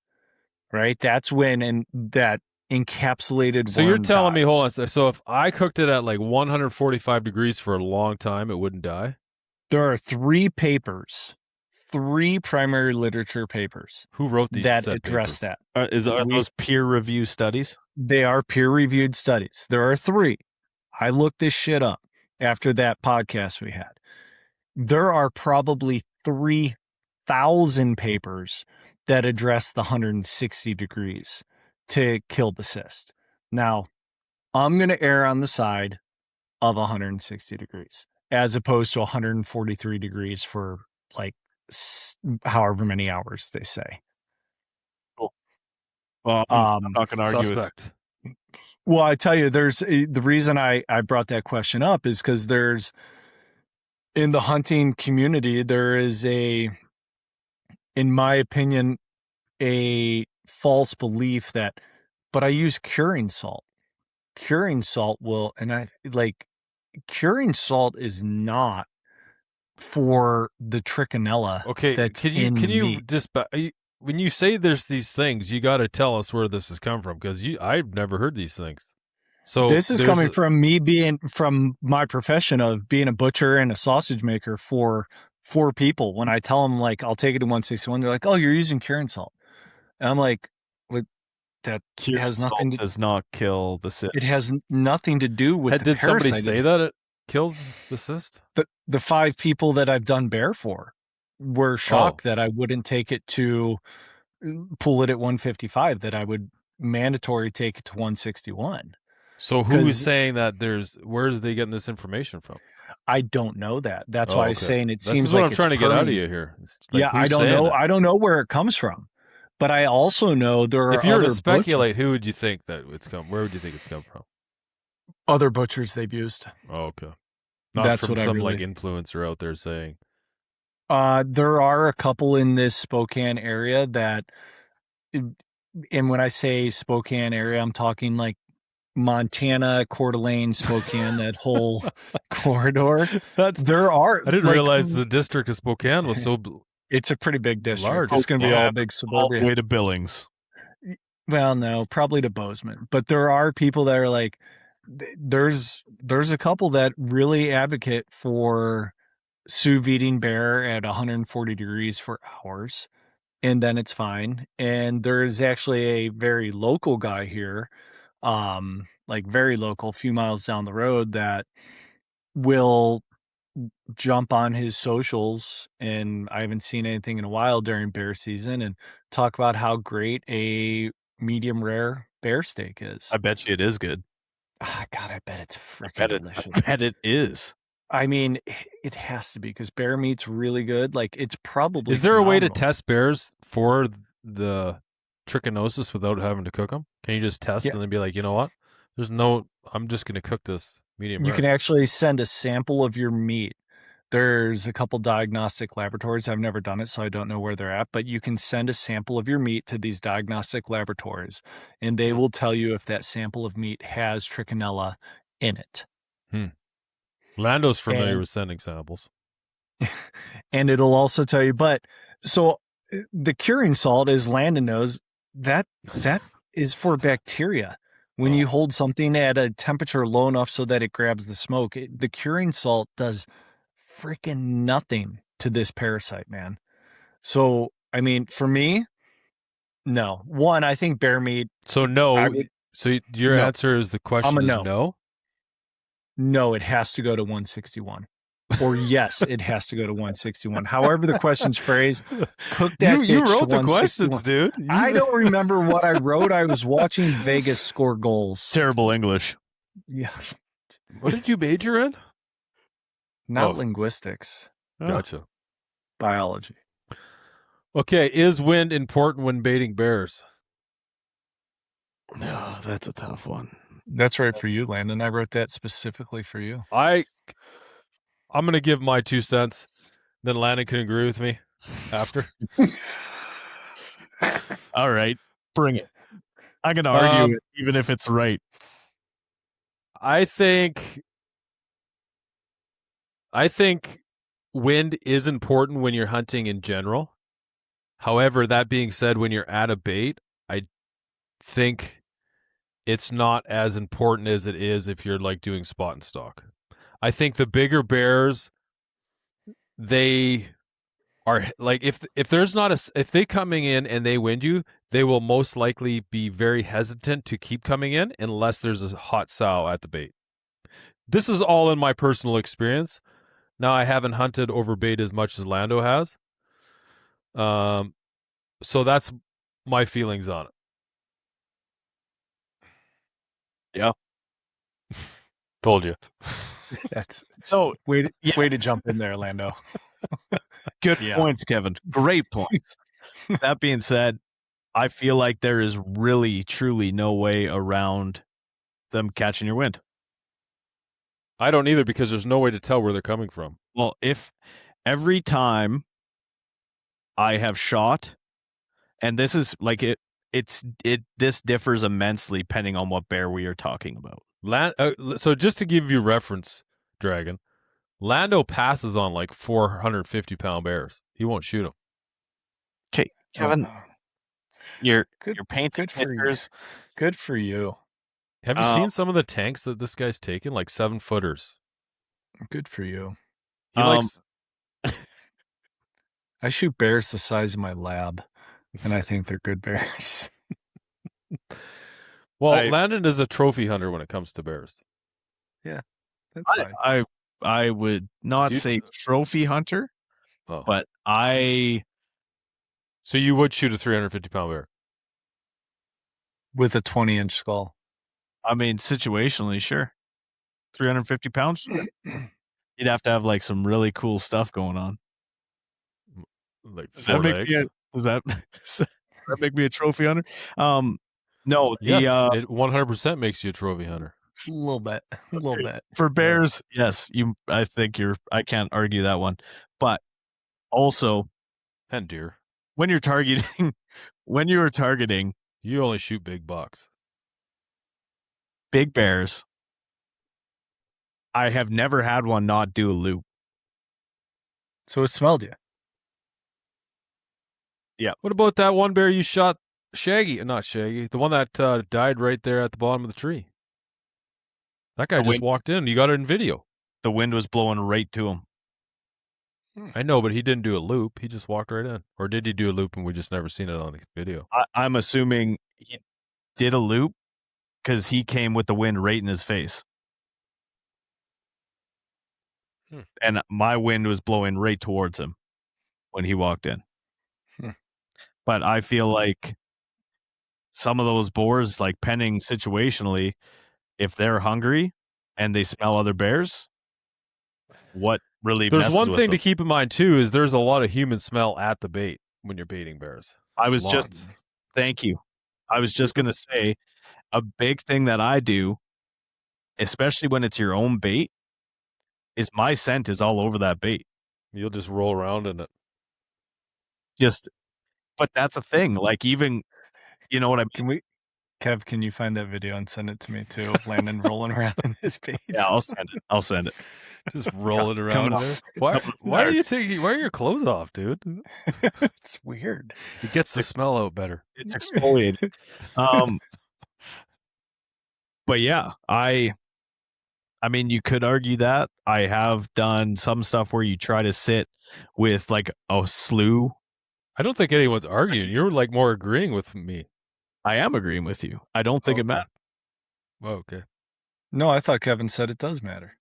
Speaker 1: right? That's when, and that encapsulated
Speaker 2: So you're
Speaker 1: worm
Speaker 2: telling me,
Speaker 1: dies.
Speaker 2: hold on. So if I cooked it at like 145 degrees for a long time, it wouldn't die?
Speaker 1: There are three primary literature papers
Speaker 2: Who wrote these
Speaker 1: that
Speaker 2: said
Speaker 1: address
Speaker 2: papers?
Speaker 1: that.
Speaker 3: Are those peer review studies?
Speaker 1: They are peer-reviewed studies. There are three. I looked this shit up after that podcast we had. There are probably 3,000 papers that address the 160 degrees to kill the cyst. Now, I'm going to err on the side of 160 degrees as opposed to 143 degrees for like however many hours they say.
Speaker 3: Well, I'm not going to argue with
Speaker 2: Suspect.
Speaker 1: Well, I tell you, there's the reason I brought that question up is because there's, in the hunting community, there is in my opinion, a false belief that, but I use curing salt. Curing salt curing salt is not for the trichinella.
Speaker 2: Okay,
Speaker 1: that's
Speaker 2: can you
Speaker 1: meat.
Speaker 2: just when you say there's these things, you got to tell us where this has come from because I've never heard these things. So
Speaker 1: this is coming from me from my profession of being a butcher and a sausage maker for people. When I tell them, like, I'll take it to 161, they're like, "Oh, you're using curing salt," and I'm like, that has nothing to,
Speaker 3: does not kill the cyst.
Speaker 1: it has nothing to do with the
Speaker 2: Did somebody
Speaker 1: parasite.
Speaker 2: say that it kills the cyst?
Speaker 1: The 5 people that I've done bear for were shocked that I wouldn't take it to pull it at 155, that I would mandatory take it to 161.
Speaker 2: So who's saying that where's they getting this information from?
Speaker 1: I don't know that. That's why I'm saying it seems
Speaker 2: what
Speaker 1: like
Speaker 2: I'm trying to get out of you here.
Speaker 1: Yeah, I don't know. I don't know where it comes from, but I also know there are.
Speaker 2: If you were
Speaker 1: other
Speaker 2: to speculate, who would you think that it's come? Where would you think it's come from?
Speaker 1: Other butchers they've used.
Speaker 2: Oh, okay. Not
Speaker 1: That's
Speaker 2: from
Speaker 1: what
Speaker 2: some
Speaker 1: I
Speaker 2: like influencer out there saying.
Speaker 1: There are a couple in this Spokane area that, and when I say Spokane area, I'm talking like Montana, Coeur d'Alene, Spokane, that whole corridor. I
Speaker 2: didn't realize the district of Spokane was so.
Speaker 1: It's a pretty big district.
Speaker 2: Large.
Speaker 1: It's going to be all big suburbia.
Speaker 3: All the way to Billings.
Speaker 1: Well, no, probably to Bozeman. But there are people that are like, there's a couple that really advocate for sous videing bear at 140 degrees for hours, and then it's fine. And there is actually a very local guy here, like very local, a few miles down the road, that will jump on his socials, and I haven't seen anything in a while during bear season, and talk about how great a medium rare bear steak is.
Speaker 3: I bet you it is good.
Speaker 1: God, I bet it's freaking delicious.
Speaker 3: I bet it is.
Speaker 1: I mean, it has to be, because bear meat's really good. Like, it's probably.
Speaker 2: Is there a way to test bears for the trichinosis without having to cook them? Can you just test and then be like, you know what? I'm just going to cook this medium rare.
Speaker 1: You can actually send a sample of your meat. There's a couple diagnostic laboratories. I've never done it, so I don't know where they're at, but you can send a sample of your meat to these diagnostic laboratories, and they will tell you if that sample of meat has trichinella in it.
Speaker 2: Lando's familiar
Speaker 1: And-
Speaker 2: with sending samples.
Speaker 1: And it'll also tell you, but so the curing salt, as Landon knows, that is for bacteria. When you hold something at a temperature low enough so that it grabs the smoke, the curing salt does freaking nothing to this parasite, man. So, I mean, for me, no. One, I think bear meat.
Speaker 2: So no. So your
Speaker 1: No.
Speaker 2: answer is the question is no?
Speaker 1: No, it has to go to 161. Or yes, it has to go to 161. However the question's phrased, cook that bitch
Speaker 2: You
Speaker 1: to
Speaker 2: wrote the
Speaker 1: 161.
Speaker 2: questions, dude.
Speaker 1: I don't remember what I wrote. I was watching Vegas score goals.
Speaker 3: Terrible English.
Speaker 1: Yeah.
Speaker 2: What did you major in?
Speaker 1: Not linguistics.
Speaker 2: Gotcha.
Speaker 1: Biology.
Speaker 2: Okay, is wind important when baiting bears?
Speaker 3: No, that's a tough one.
Speaker 1: That's right for you, Landon. I wrote that specifically for you.
Speaker 2: I'm going to give my 2 cents. Then Landon can agree with me after.
Speaker 3: All right, bring it. I can argue it, even if it's right.
Speaker 2: I think wind is important when you're hunting in general. However, that being said, when you're at a bait, I think it's not as important as it is if you're like doing spot and stalk. I think the bigger bears, they are like if there's not if they coming in and they wind you, they will most likely be very hesitant to keep coming in unless there's a hot sow at the bait. This is all in my personal experience. Now I haven't hunted over bait as much as Lando has. So that's my feelings on it.
Speaker 3: Yeah.
Speaker 2: Told you.
Speaker 1: That's
Speaker 3: So
Speaker 1: way to jump in there, Lando.
Speaker 3: good points, Kevin. Great points. That being said, I feel like there is really, truly no way around them catching your wind.
Speaker 2: I don't either because there's no way to tell where they're coming from.
Speaker 3: Well, if every time I have shot, and this is like this differs immensely depending on what bear we are talking about.
Speaker 2: So just to give you reference, Dragon, Lando passes on like 450-pound bears. He won't shoot them.
Speaker 3: Okay, Kevin, you're painting
Speaker 1: pictures. Good for you.
Speaker 2: Have you seen some of the tanks that this guy's taken? Like 7-footers.
Speaker 1: Good for you.
Speaker 2: He likes.
Speaker 1: I shoot bears the size of my lab, and I think they're good bears.
Speaker 2: Well, Landon is a trophy hunter when it comes to bears.
Speaker 1: Yeah, that's fine.
Speaker 3: I would not say trophy hunter, but
Speaker 2: So you would shoot a 350-pound bear
Speaker 1: with a 20-inch skull.
Speaker 3: I mean, situationally, sure. 350 pounds. You'd have to have like some really cool stuff going on.
Speaker 2: Like
Speaker 3: does that make me a trophy hunter? No.
Speaker 2: Yes, it 100% makes you a trophy hunter.
Speaker 1: A little bit.
Speaker 3: For bears, yes. I think I can't argue that one. But also,
Speaker 2: and deer.
Speaker 3: When you are targeting,
Speaker 2: you only shoot big bucks.
Speaker 3: Big bears. I have never had one not do a loop.
Speaker 1: So it smelled you.
Speaker 3: Yeah.
Speaker 2: What about that one bear you shot, not Shaggy, the one that died right there at the bottom of the tree? That guy just walked in. You got it in video.
Speaker 3: The wind was blowing right to him.
Speaker 2: I know, but he didn't do a loop. He just walked right in. Or did he do a loop and we just never seen it on the video?
Speaker 3: I'm assuming he did a loop because he came with the wind right in his face. And my wind was blowing right towards him when he walked in. But I feel like some of those boars, like penning situationally, if they're hungry and they smell other bears, what really
Speaker 2: There's
Speaker 3: messes
Speaker 2: one
Speaker 3: with
Speaker 2: thing
Speaker 3: them?
Speaker 2: to keep in mind, too, is there's a lot of human smell at the bait when you're baiting bears.
Speaker 3: Thank you. I was just going to say a big thing that I do, especially when it's your own bait, is my scent is all over that bait.
Speaker 2: You'll just roll around in it.
Speaker 3: But that's a thing. Like even, you know what I mean?
Speaker 1: Kev, can you find that video and send it to me too? Of Landon rolling around in his bait.
Speaker 3: Yeah, I'll send it.
Speaker 2: Just rolling around
Speaker 3: coming
Speaker 2: in
Speaker 3: off.
Speaker 2: there. Why are you taking? Why are your clothes off, dude?
Speaker 1: It's weird.
Speaker 2: It gets the smell out better.
Speaker 3: It's exfoliated. But yeah, I mean, you could argue that I have done some stuff where you try to sit with like a slew.
Speaker 2: I don't think anyone's arguing. You're like more agreeing with me.
Speaker 3: I am agreeing with you. I don't think it matters.
Speaker 2: Oh, okay.
Speaker 1: No, I thought Kevin said it does matter.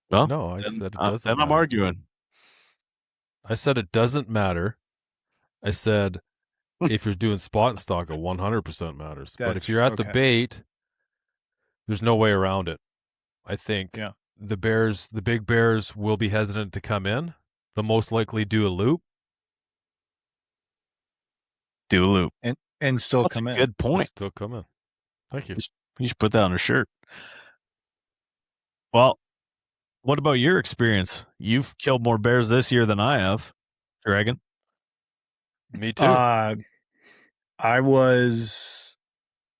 Speaker 3: Well,
Speaker 2: No, I said it doesn't.
Speaker 3: Then I'm
Speaker 2: matter.
Speaker 3: arguing.
Speaker 2: I said it doesn't matter. I said if you're doing spot and stock, it 100% matters. But if you're at the bait, there's no way around it. I think the big bears will be hesitant to come in. They'll most likely do a loop.
Speaker 3: Do a loop.
Speaker 1: And still
Speaker 3: That's
Speaker 1: come
Speaker 3: a
Speaker 1: in.
Speaker 3: Good point.
Speaker 2: Still come in. Thank you.
Speaker 3: You should put that on a shirt. Well, what about your experience? You've killed more bears this year than I have, Dragon.
Speaker 2: Me too.
Speaker 1: I was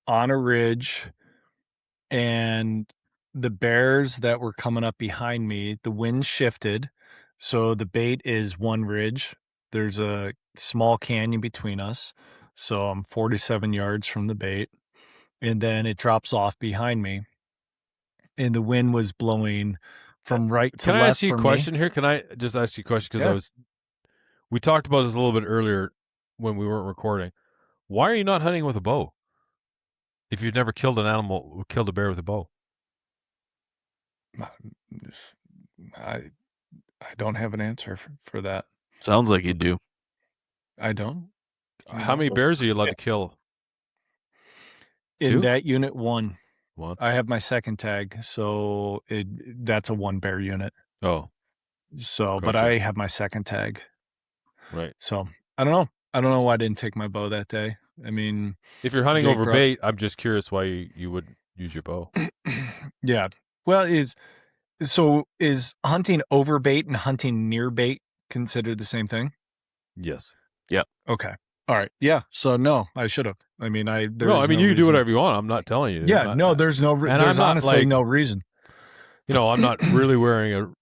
Speaker 1: on a ridge, and the bears that were coming up behind me, the wind shifted. So the bait is one ridge. There's a small canyon between us. So I'm 47 yards from the bait. And then it drops off behind me. And the wind was blowing from right to left.
Speaker 2: Can I ask you a question here? Can I just ask you a question? Because we talked about this a little bit earlier when we weren't recording. Why are you not hunting with a bow? If you've never killed a bear with a bow.
Speaker 1: I don't have an answer for that.
Speaker 3: Sounds like you do.
Speaker 1: I don't.
Speaker 2: How many bears are you allowed to kill?
Speaker 1: In
Speaker 2: 2?
Speaker 1: that unit, one.
Speaker 2: One.
Speaker 1: I have my second tag, so that's a 1 bear unit.
Speaker 2: Oh.
Speaker 1: So,
Speaker 2: Gotcha.
Speaker 1: but I have my second tag.
Speaker 2: Right.
Speaker 1: So I don't know. I don't know why I didn't take my bow that day. I mean,
Speaker 2: if you're hunting over bait, I'm just curious why you would use your bow.
Speaker 1: Yeah. Well, is hunting over bait and hunting near bait considered the same thing?
Speaker 2: Yes.
Speaker 3: Yep.
Speaker 1: Okay. All right. Yeah. So no, I should have. I mean,
Speaker 2: you can do whatever you want. I'm not telling you.
Speaker 1: Yeah. There's honestly no reason.
Speaker 2: I'm not really wearing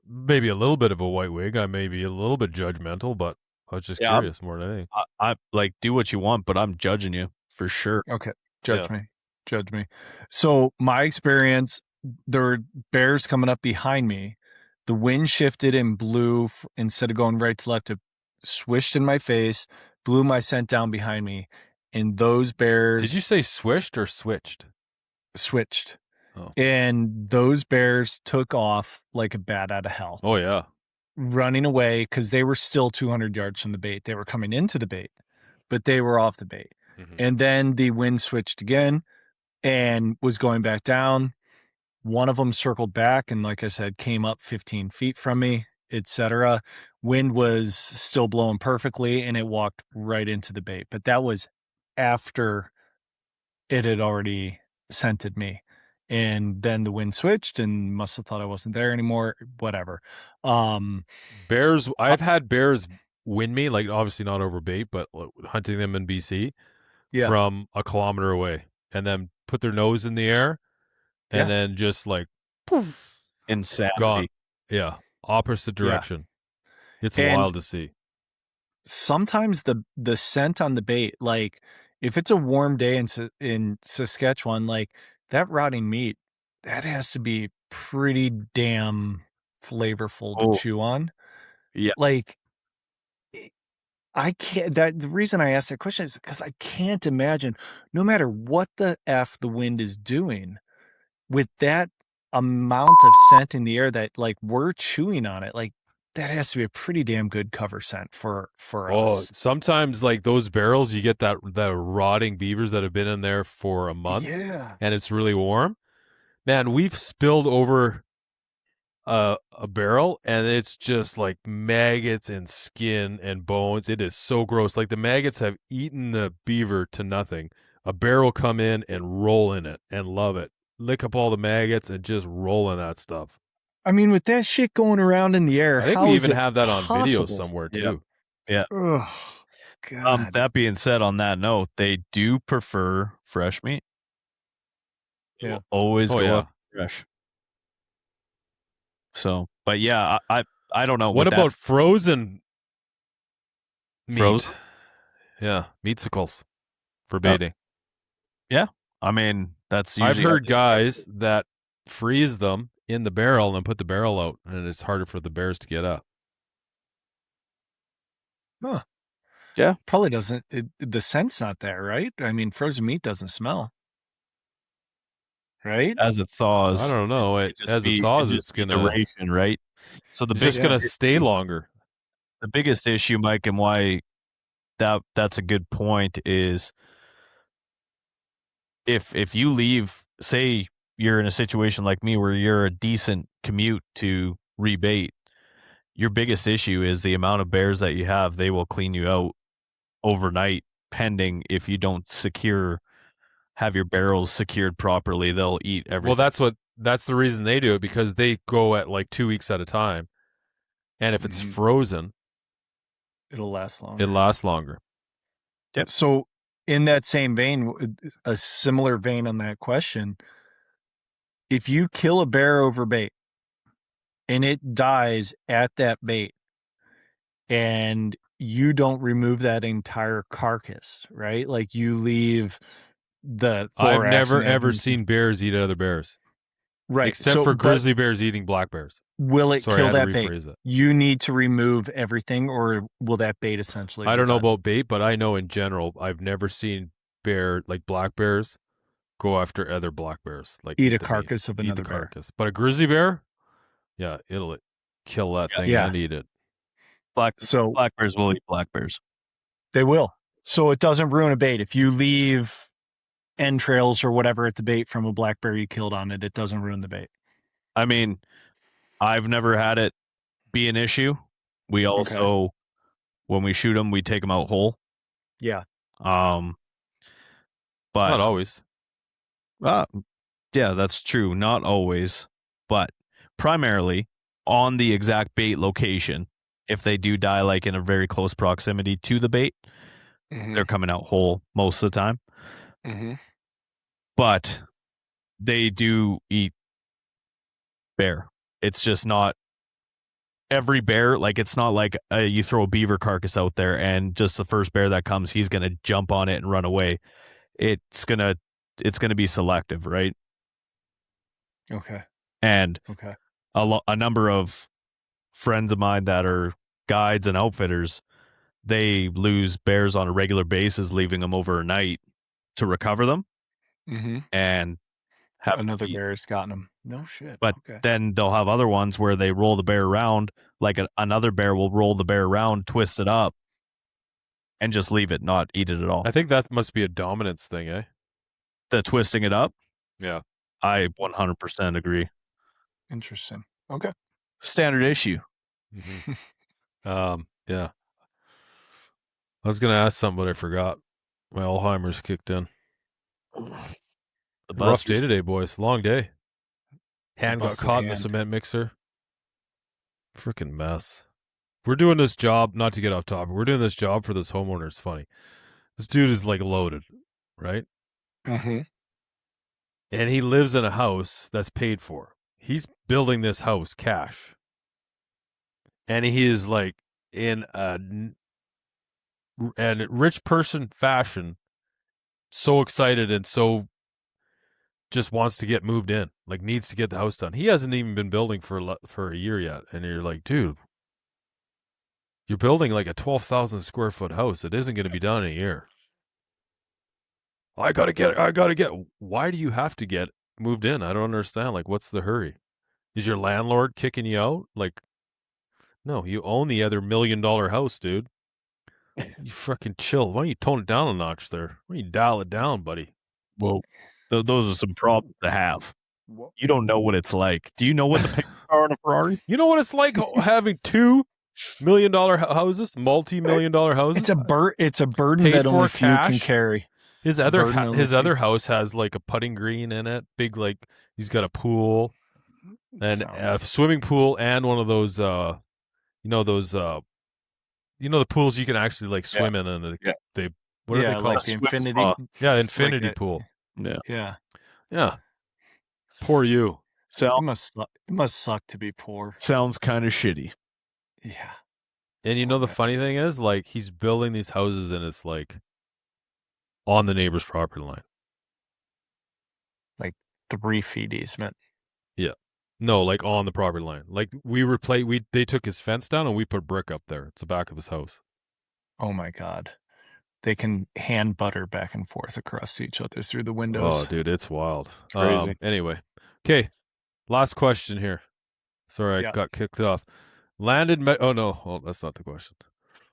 Speaker 2: maybe a little bit of a white wig. I may be a little bit judgmental, but I was just curious more than anything.
Speaker 3: I like do what you want, but I'm judging you for sure.
Speaker 1: Okay. Judge me. So my experience, there were bears coming up behind me. The wind shifted and blew instead of going right to left. It swished in my face, blew my scent down behind me. And those bears.
Speaker 2: Did you say swished or switched?
Speaker 1: Switched.
Speaker 2: Oh.
Speaker 1: And those bears took off like a bat out of hell.
Speaker 2: Oh, yeah.
Speaker 1: Running away because they were still 200 yards from the bait. They were coming into the bait, but they were off the bait. Mm-hmm. And then the wind switched again and was going back down. One of them circled back and, like I said, came up 15 feet from me, etc. Wind was still blowing perfectly, and it walked right into the bait. But that was after it had already scented me. And then the wind switched and must have thought I wasn't there anymore. Whatever.
Speaker 2: Bears. I've had bears win me, like obviously not over bait, but hunting them in BC from a kilometer away, and then put their nose in the air, and then just like poof,
Speaker 3: insanity.
Speaker 2: Gone. Yeah, opposite direction. Yeah. It's wild to see.
Speaker 1: Sometimes the scent on the bait, like if it's a warm day in Saskatchewan, like that rotting meat, that has to be pretty damn flavorful to chew on.
Speaker 3: Yeah.
Speaker 1: Like I can't, the reason I asked that question is because I can't imagine, no matter what the F the wind is doing, with that amount of scent in the air that like we're chewing on it, like that has to be a pretty damn good cover scent for us.
Speaker 2: Sometimes like those barrels, you get that rotting beavers that have been in there for a month, and it's really warm. Man, we've spilled over a barrel, and it's just like maggots and skin and bones. It is so gross. Like the maggots have eaten the beaver to nothing. A bear will come in and roll in it and love it. Lick up all the maggots and just roll in that stuff.
Speaker 1: I mean, with that shit going around in the air,
Speaker 2: I think we even have that on video somewhere too.
Speaker 3: Yeah.
Speaker 1: Ugh. God.
Speaker 3: That being said, on that note, they do prefer fresh meat.
Speaker 1: Yeah.
Speaker 3: Always
Speaker 2: Oh,
Speaker 3: go
Speaker 2: yeah.
Speaker 3: after fresh. So, but yeah, I don't know.
Speaker 2: What
Speaker 3: with
Speaker 2: about
Speaker 3: that,
Speaker 2: frozen meat?
Speaker 3: Frozen?
Speaker 2: Yeah, meatsicles for baiting.
Speaker 3: Yeah, I mean that's usually.
Speaker 2: I've heard guys that freeze them in the barrel and put the barrel out, and it's harder for the bears to get up.
Speaker 1: Huh.
Speaker 3: Yeah.
Speaker 1: Probably doesn't. The scent's not there, right? I mean, frozen meat doesn't smell, right?
Speaker 3: as it thaws.
Speaker 2: I don't know. As it thaws, it's gonna
Speaker 3: duration, right? So the
Speaker 2: it's just gonna stay longer.
Speaker 3: The biggest issue, Mike, and why that's a good point is if you leave, say you're in a situation like me where you're a decent commute to rebait, your biggest issue is the amount of bears that you have. They will clean you out overnight, pending if you don't have your barrels secured properly. They'll eat everything.
Speaker 2: Well, that's the reason they do it, because they go at like 2 weeks at a time, and if it's frozen,
Speaker 1: it'll last longer.
Speaker 2: It lasts longer.
Speaker 1: Yep. So, in that same vein, a similar vein on that question, if you kill a bear over bait and it dies at that bait, and you don't remove that entire carcass, right? Like you leave the
Speaker 2: I've never
Speaker 1: and
Speaker 2: ever
Speaker 1: everything.
Speaker 2: seen bears eat other bears,
Speaker 1: Right?
Speaker 2: except for grizzly bears eating black bears.
Speaker 1: Will it
Speaker 2: Sorry, I
Speaker 1: kill
Speaker 2: had to
Speaker 1: that bait?
Speaker 2: rephrase that.
Speaker 1: You need to remove everything, or will that bait essentially?
Speaker 2: I
Speaker 1: be
Speaker 2: don't know
Speaker 1: done?
Speaker 2: about bait, but I know in general, I've never seen black bears go after other black bears, like
Speaker 1: eat a
Speaker 2: the meat,
Speaker 1: carcass of
Speaker 2: eat
Speaker 1: another
Speaker 2: the
Speaker 1: bear.
Speaker 2: carcass. But a grizzly bear, yeah, it'll kill that thing
Speaker 1: Yeah.
Speaker 2: and eat it.
Speaker 3: Black bears will eat black bears.
Speaker 1: They will. So it doesn't ruin a bait. If you leave entrails or whatever at the bait from a black bear you killed on it, it doesn't ruin the bait.
Speaker 3: I mean, I've never had it be an issue. We also, when we shoot them, we take them out whole.
Speaker 1: Yeah.
Speaker 3: But
Speaker 2: not always.
Speaker 3: Yeah, that's true. Not always, but primarily on the exact bait location. If they do die like in a very close proximity to the bait, they're coming out whole most of the time. But they do eat bear. It's just not every bear. Like it's not like you throw a beaver carcass out there and just the first bear that comes, he's gonna jump on it and run away. It's gonna be selective, right?
Speaker 1: Okay.
Speaker 3: And a number of friends of mine that are guides and outfitters, they lose bears on a regular basis, leaving them overnight to recover them. And have
Speaker 1: another bear's gotten them. No shit.
Speaker 3: But then they'll have other ones where they roll the bear around, like another bear will roll the bear around, twist it up, and just leave it, not eat it at all.
Speaker 2: I think that must be a dominance thing, eh?
Speaker 3: The twisting it up?
Speaker 2: Yeah.
Speaker 3: I 100% agree.
Speaker 1: Interesting. Okay.
Speaker 3: Standard issue.
Speaker 2: Yeah. I was going to ask something, but I forgot. My Alzheimer's kicked in. Rough day today, boys. Long day. Hand got caught in the cement mixer. Freaking mess. We're doing this job, not to get off topic, we're doing this job for this homeowner. It's funny. This dude is like loaded, right? And he lives in a house that's paid for. He's building this house cash. And he is like in a rich person fashion, so excited and so just wants to get moved in, like needs to get the house done. He hasn't even been building for a year yet. And you're like, dude, you're building like a 12,000 square foot house. It isn't going to be done in a year. I got to get. Why do you have to get moved in? I don't understand. Like, what's the hurry? Is your landlord kicking you out? Like, no, you own the other $1 million house, dude. You fucking chill. Why don't you tone it down a notch there? Why don't you dial it down, buddy?
Speaker 3: Well, those are some problems to have. You don't know what it's like. Do you know what the payments are on a Ferrari?
Speaker 2: You know what it's like having $2 million houses, multi-million-dollar houses?
Speaker 1: It's a burden that only few can carry.
Speaker 2: His other house has like a putting green in it. Big, like he's got a pool and a swimming pool and one of those the pools you can actually like swim in, and they what are they called?
Speaker 1: Like the infinity.
Speaker 2: Yeah, infinity pool.
Speaker 1: Yeah.
Speaker 2: Poor you.
Speaker 3: So
Speaker 1: It must suck to be poor.
Speaker 3: sounds kind of shitty.
Speaker 1: Yeah.
Speaker 2: And the funny thing is, like, he's building these houses, and it's like on the neighbor's property line.
Speaker 1: Like 3 feet easement.
Speaker 2: Yeah. No, like on the property line. Like they took his fence down and we put brick up there. It's the back of his house.
Speaker 1: Oh my God. They can hand butter back and forth across each other through the windows.
Speaker 2: Oh, dude, it's wild.
Speaker 3: Crazy.
Speaker 2: Anyway. Okay. Last question here. Sorry, I got kicked off. Oh, no. Oh, that's not the question.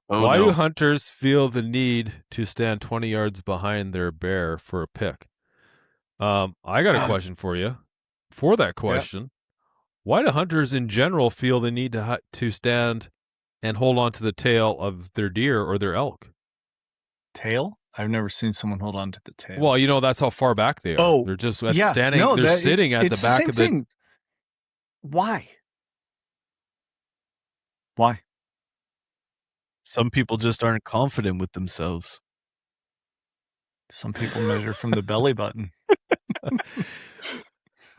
Speaker 2: Why do hunters feel the need to stand 20 yards behind their bear for a pick? I got a question for you. For that question, why do hunters in general feel the need to stand and hold on to the tail of their deer or their elk?
Speaker 1: Tail? I've never seen someone hold on to the tail.
Speaker 2: Well, that's how far back they are.
Speaker 1: Oh,
Speaker 2: they're just standing. No, they're sitting at the back of the
Speaker 1: thing. Why? Why?
Speaker 3: Some people just aren't confident with themselves.
Speaker 1: Some people measure from the belly button.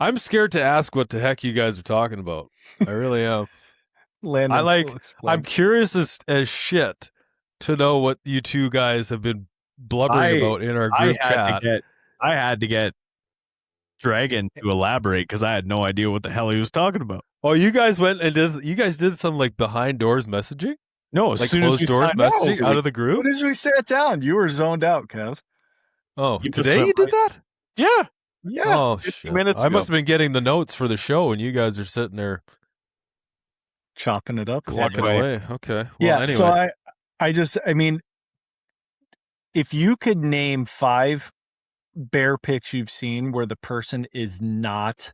Speaker 2: I'm scared to ask what the heck you guys are talking about. I really am. I'm curious as shit to know what you two guys have been blubbering about in our group chat.
Speaker 3: I had to get Dragon to elaborate because I had no idea what the hell he was talking about.
Speaker 2: Oh, you guys went and did some like behind doors messaging?
Speaker 3: No,
Speaker 2: like closed doors messaging out of the group?
Speaker 1: As we sat down, you were zoned out, Kev.
Speaker 2: Oh, today you did that?
Speaker 3: Yeah.
Speaker 1: Yeah.
Speaker 2: Oh, shit. I must have been getting the notes for the show, and you guys are sitting there
Speaker 1: chopping it up.
Speaker 2: Walking away. Okay.
Speaker 1: Well,
Speaker 2: anyway.
Speaker 1: So I mean, if you could name 5 bear pics you've seen where the person is not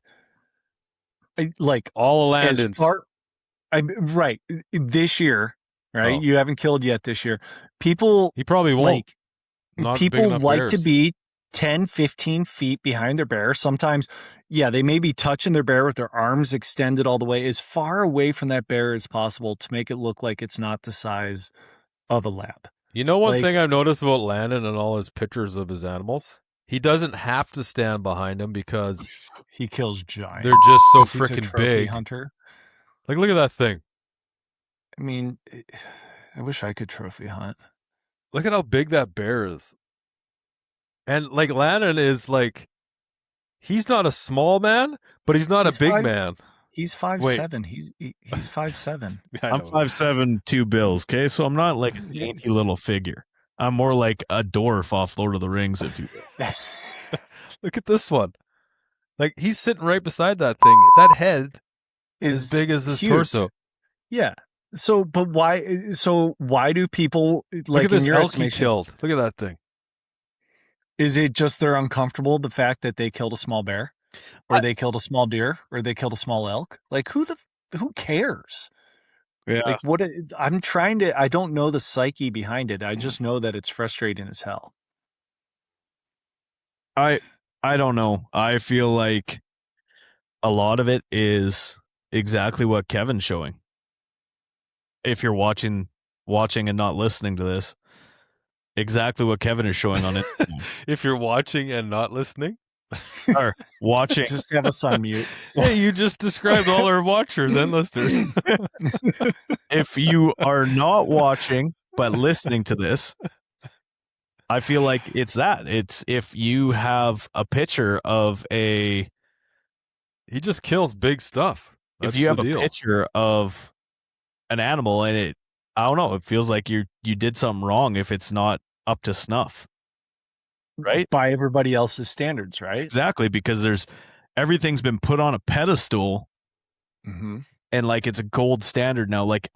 Speaker 1: like
Speaker 2: all Landens.
Speaker 1: Right. This year, right? Oh. You haven't killed yet this year. People
Speaker 2: he probably won't.
Speaker 1: People like bears. To be 10, 15 feet behind their bear. Sometimes, they may be touching their bear with their arms extended all the way as far away from that bear as possible to make it look like it's not the size of a lab.
Speaker 2: You know one thing I've noticed about Landon and all his pictures of his animals? He doesn't have to stand behind them because
Speaker 1: he kills giants.
Speaker 2: They're just so freaking big.
Speaker 1: Hunter.
Speaker 2: Like, look at that thing.
Speaker 1: I mean, I wish I could trophy hunt.
Speaker 2: Look at how big that bear is. And like Landon is like, he's not a small man, but he's not a big man.
Speaker 1: He's 5'7". He's 5'7".
Speaker 3: I'm 5'7", 2 bills. Okay, so I'm not like a dainty little figure. I'm more like a dwarf off Lord of the Rings, if you will.
Speaker 2: Look at this one. Like he's sitting right beside that thing. That head is as big as his torso.
Speaker 1: Yeah. So, but why? So why do people like
Speaker 2: look at this
Speaker 1: in your
Speaker 2: elk
Speaker 1: estimation?
Speaker 2: He killed? Look at that thing.
Speaker 1: Is it just they're uncomfortable the fact that they killed a small bear, or they killed a small deer, or they killed a small elk? Like who cares?
Speaker 3: Yeah.
Speaker 1: Like what? I don't know the psyche behind it. I just know that it's frustrating as hell.
Speaker 3: I don't know. I feel like a lot of it is exactly what Kevin's showing. If you're watching and not listening to this, exactly what Kevin is showing on Instagram.
Speaker 2: If you're watching and not listening,
Speaker 3: or watching,
Speaker 1: just have us on mute.
Speaker 2: Hey, you just described all our watchers and listeners.
Speaker 3: If you are not watching but listening to this, I feel like it's that. It's if you have a picture of he
Speaker 2: just kills big stuff.
Speaker 3: That's if you have a picture of an animal and I don't know, it feels like you did something wrong if it's not up to snuff. Right?
Speaker 1: By everybody else's standards, right?
Speaker 3: Exactly, because everything's been put on a pedestal.
Speaker 1: Mm-hmm.
Speaker 3: And like it's a gold standard now. Like,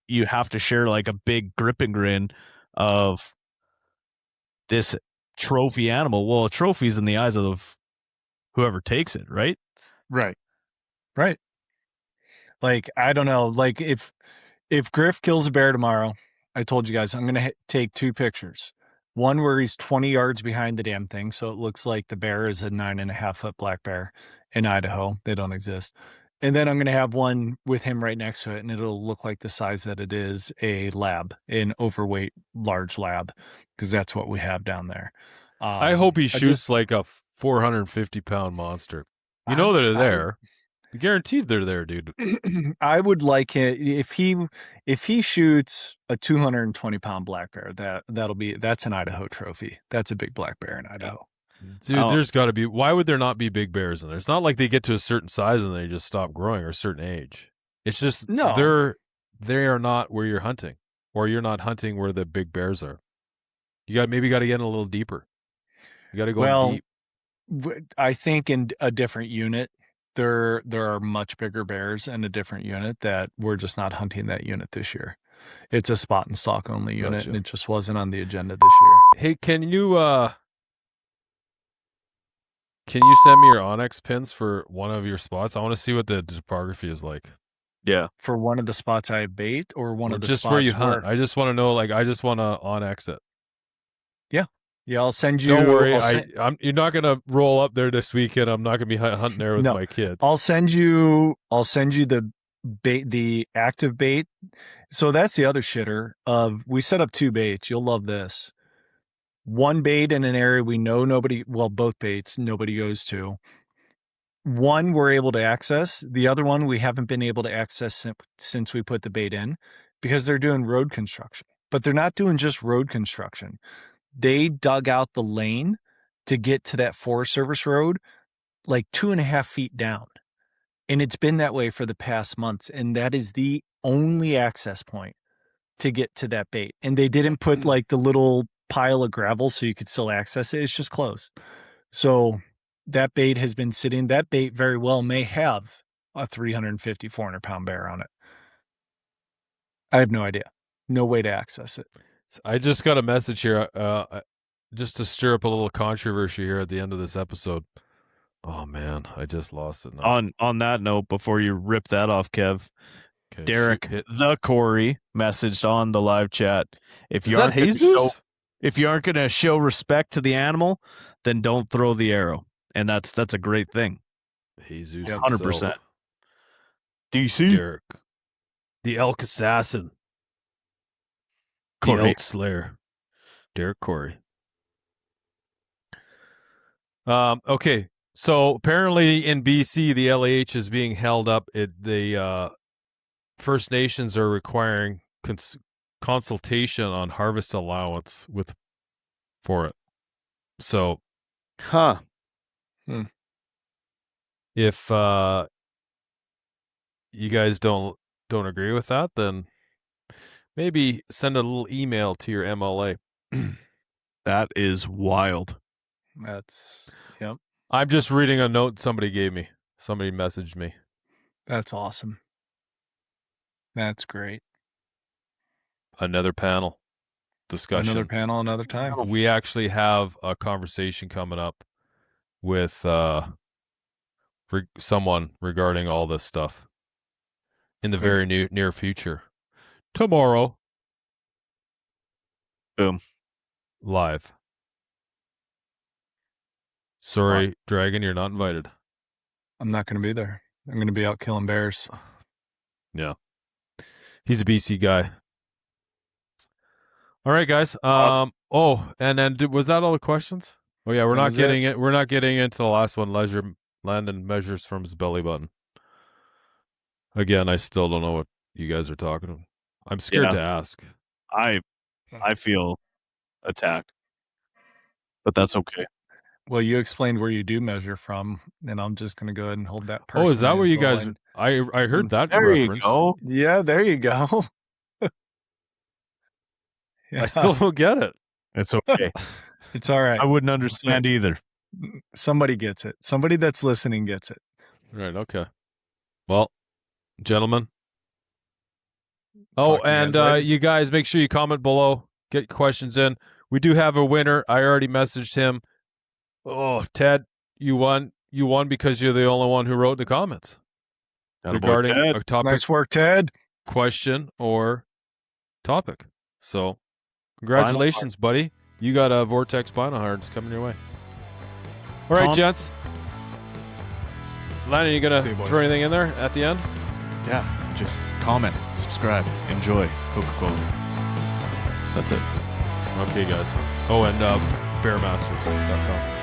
Speaker 3: you have to share like a big grip and grin of this trophy animal. Well, a trophy's in the eyes of whoever takes it, right?
Speaker 1: Right. Like, I don't know. Like if Griff kills a bear tomorrow, I told you guys I'm going to take 2 pictures. One where he's 20 yards behind the damn thing, so it looks like the bear is a 9.5-foot black bear in Idaho. They don't exist. And then I'm going to have one with him right next to it, and it'll look like the size that it is, a lab, an overweight large lab, because that's what we have down there.
Speaker 2: I hope he shoots like a 450-pound monster. You know they're there. Guaranteed they're there, dude.
Speaker 1: I would like it if he shoots a 220-pound black bear. That's an Idaho trophy. That's a big black bear in Idaho.
Speaker 2: Dude, there's got to be. Why would there not be big bears in there? It's not like they get to a certain size and they just stop growing, or a certain age. It's just they are not where you're hunting, or you're not hunting where the big bears are. You got to get in a little deeper. You got to go deep.
Speaker 1: I think in a different unit, there are much bigger bears in a different unit that we're just not hunting that unit this year. It's a spot and stalk only unit,
Speaker 2: Gotcha.
Speaker 1: and it just wasn't on the agenda this year.
Speaker 2: Hey, can you send me your Onyx pins for one of your spots? I want to see what the topography is like.
Speaker 3: Yeah.
Speaker 1: For one of the spots I bait, or one of the
Speaker 2: just
Speaker 1: spots
Speaker 2: where you hunt. I just want to know. Like, I just want to Onyx it.
Speaker 1: Yeah, I'll send you.
Speaker 2: Don't worry, you're not gonna roll up there this weekend. I'm not gonna be hunting there with my kids.
Speaker 1: I'll send you the bait, the active bait. So that's the other shitter of, we set up 2 baits. You'll love this. One bait in an area we know both baits nobody goes to. One we're able to access. The other one we haven't been able to access since we put the bait in, because they're doing road construction. But they're not doing just road construction. They dug out the lane to get to that Forest Service road like 2.5 feet down. And it's been that way for the past months. And that is the only access point to get to that bait. And they didn't put like the little pile of gravel so you could still access it. It's just closed. So that bait has been sitting. That bait very well may have a 350, 400-pound bear on it. I have no idea. No way to access it.
Speaker 2: I just got a message here, just to stir up a little controversy here at the end of this episode. Oh man, I just lost it now.
Speaker 3: On that note, before you rip that off, Kev,
Speaker 2: Okay,
Speaker 3: Derek the Corey messaged on the live chat. If you aren't going to show respect to the animal, then don't throw the arrow, and that's a great thing.
Speaker 2: Jesus,
Speaker 3: 100%. DC
Speaker 2: Derek, the elk assassin.
Speaker 3: Corey.
Speaker 2: The Elk Slayer, Derek Corey. Okay, so apparently in BC, the LAH is being held up. The First Nations are requiring consultation on harvest allowance for it. So, if you guys don't agree with that, then maybe send a little email to your MLA.
Speaker 3: That is wild.
Speaker 1: Yep.
Speaker 2: I'm just reading a note somebody gave me. Somebody messaged me.
Speaker 1: That's awesome. That's great.
Speaker 2: Another panel discussion.
Speaker 1: Another panel, another time.
Speaker 2: We actually have a conversation coming up with someone regarding all this stuff in the very near future. Tomorrow.
Speaker 3: Boom.
Speaker 2: Live. Sorry, Dragon, you're not invited.
Speaker 1: I'm not going to be there. I'm going to be out killing bears.
Speaker 2: Yeah. He's a BC guy. All right, guys.
Speaker 3: Awesome.
Speaker 2: And then was that all the questions? Oh yeah, we're not getting it. We're not getting into the last one. Landen measures from his belly button. Again, I still don't know what you guys are talking about. I'm scared to ask.
Speaker 3: I feel attacked, but that's okay.
Speaker 1: Well, you explained where you do measure from, and I'm just going to go ahead and hold that person.
Speaker 2: Oh, is that where you guys? I heard that
Speaker 3: there
Speaker 2: reference.
Speaker 3: You go.
Speaker 1: Yeah, there you go.
Speaker 2: Yeah. I still don't get it.
Speaker 3: It's okay.
Speaker 1: It's all right.
Speaker 3: I wouldn't understand either.
Speaker 1: Somebody gets it. Somebody that's listening gets it.
Speaker 2: Right. Okay. Well, gentlemen. Oh, and you guys make sure you comment below. Get questions in. We do have a winner. I already messaged him. Oh, Ted, you won. You won because you're the only one who wrote the comments regarding a topic.
Speaker 1: Nice work, Ted.
Speaker 2: Question or topic. So, congratulations, buddy. You got a Vortex Binohards coming your way. All right, gents. Landen, you
Speaker 1: See
Speaker 2: gonna
Speaker 1: you, boys.
Speaker 2: throw anything in there at the end?
Speaker 3: Yeah, just comment, subscribe, enjoy Coca-Cola. That's it.
Speaker 2: Okay, guys. Oh, and bearmasters.com.